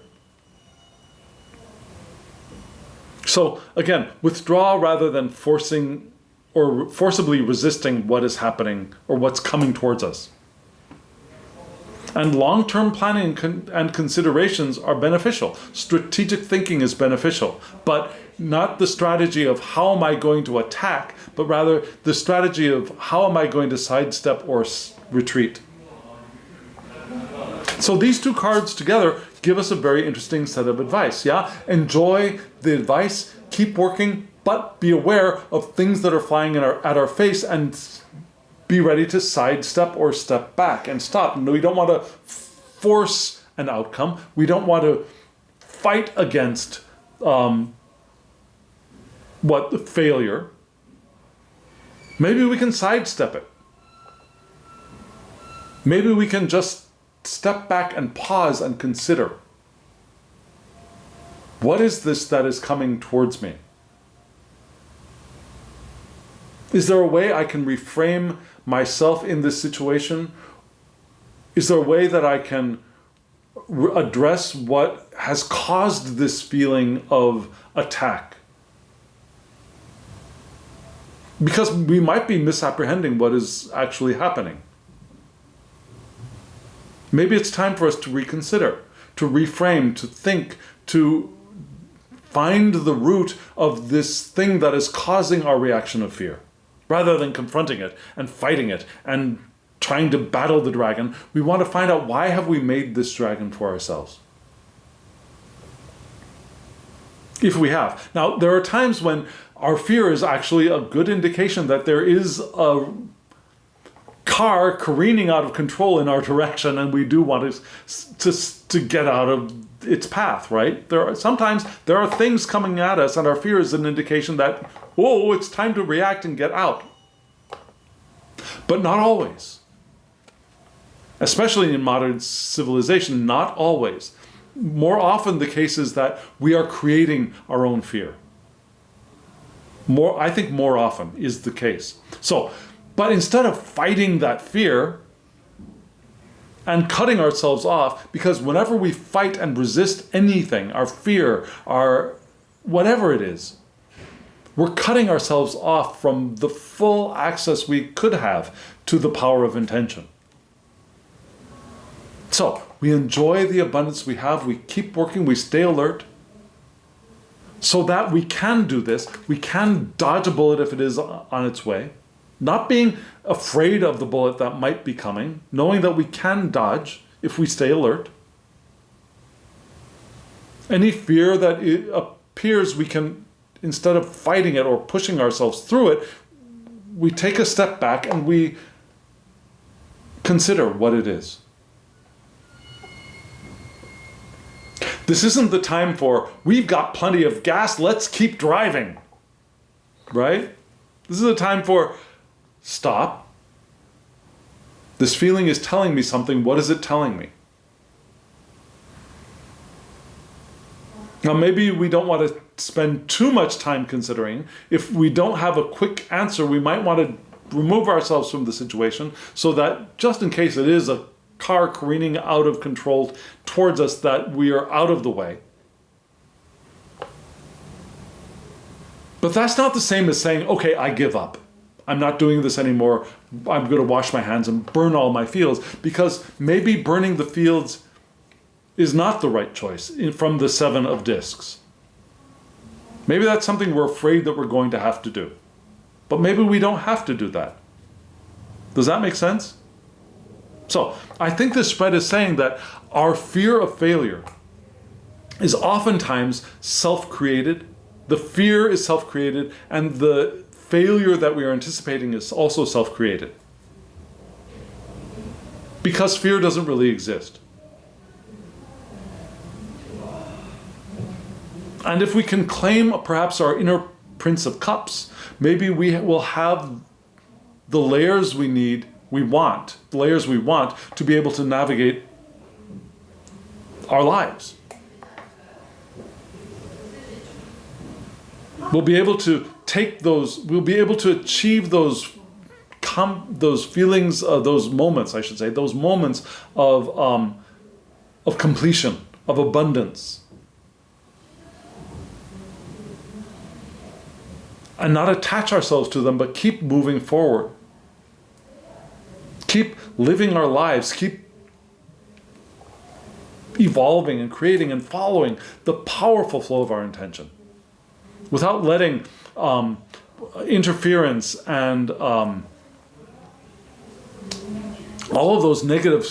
So again, withdraw rather than forcing or forcibly resisting what is happening or what's coming towards us. And long-term planning and considerations are beneficial. Strategic thinking is beneficial, but not the strategy of how am I going to attack, but rather the strategy of how am I going to sidestep or retreat. So these two cards together give us a very interesting set of advice. Yeah, enjoy the advice, keep working, but be aware of things that are flying at our face and be ready to sidestep or step back and stop. No, we don't want to force an outcome. We don't want to fight against failure. Maybe we can sidestep it. Maybe we can just step back and pause and consider. What is this that is coming towards me? Is there a way I can reframe myself in this situation? Is there a way that I can address what has caused this feeling of attack? Because we might be misapprehending what is actually happening. Maybe it's time for us to reconsider, to reframe, to think, to find the root of this thing that is causing our reaction of fear. Rather than confronting it and fighting it and trying to battle the dragon, we want to find out, why have we made this dragon for ourselves? If we have. Now, there are times when our fear is actually a good indication that there is a car careening out of control in our direction, and we do want to get out of its path, right? Sometimes there are things coming at us, and our fear is an indication that, oh, it's time to react and get out. But not always. Especially in modern civilization, not always. More often the case is that we are creating our own fear. I think more often is the case. But instead of fighting that fear and cutting ourselves off, because whenever we fight and resist anything, our fear, our whatever it is, we're cutting ourselves off from the full access we could have to the power of intention. So we enjoy the abundance we have, we keep working, we stay alert, so that we can do this, we can dodge a bullet if it is on its way, not being afraid of the bullet that might be coming, knowing that we can dodge if we stay alert. Any fear that it appears, we can, instead of fighting it or pushing ourselves through it, we take a step back and we consider what it is. This isn't the time for, we've got plenty of gas, let's keep driving, right? This is a time for, stop. This feeling is telling me something. What is it telling me? Now, maybe we don't want to spend too much time considering. If we don't have a quick answer, we might want to remove ourselves from the situation so that just in case it is a car careening out of control towards us, that we are out of the way. But that's not the same as saying, okay, I give up. I'm not doing this anymore. I'm going to wash my hands and burn all my fields, because maybe burning the fields is not the right choice from the 7 of discs. Maybe that's something we're afraid that we're going to have to do. But maybe we don't have to do that. Does that make sense? So I think this spread is saying that our fear of failure is oftentimes self-created. The fear is self-created, and the failure that we are anticipating is also self-created. Because fear doesn't really exist. And if we can claim perhaps our inner Prince of Cups, maybe we will have the layers the layers we want to be able to navigate our lives. We'll be able to we'll be able to achieve those feelings, those moments of completion, of abundance. And not attach ourselves to them, but keep moving forward. Keep living our lives, keep evolving and creating and following the powerful flow of our intention, without letting interference and all of those negative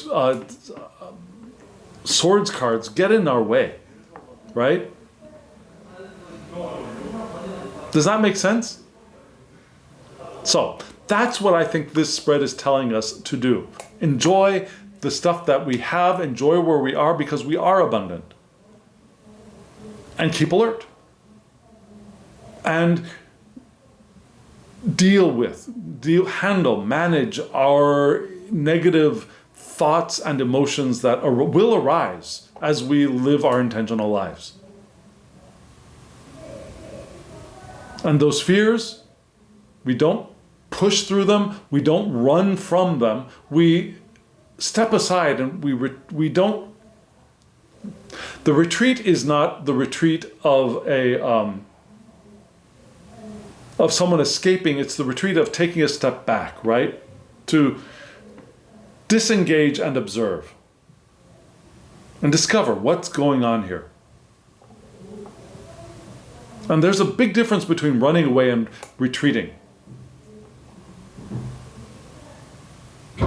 swords cards get in our way, right? Does that make sense? So that's what I think this spread is telling us to do. Enjoy the stuff that we have, enjoy where we are, because we are abundant. And keep alert. And manage our negative thoughts and emotions that will arise as we live our intentional lives. And those fears, we don't push through them, we don't run from them, we step aside and we don't. The retreat is not the retreat of someone escaping, it's the retreat of taking a step back, right? To disengage and observe and discover what's going on here. And there's a big difference between running away and retreating.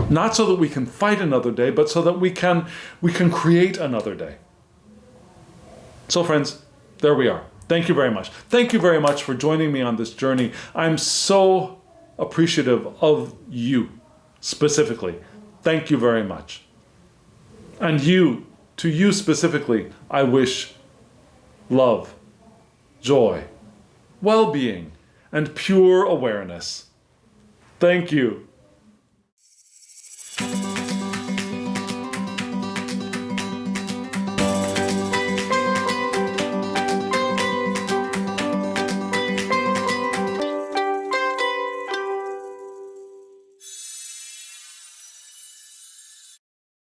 Not so that we can fight another day, but so that we can create another day. So friends, there we are. Thank you very much. Thank you very much for joining me on this journey. I'm so appreciative of you, specifically. Thank you very much. And to you specifically, I wish love, joy, well-being, and pure awareness. Thank you.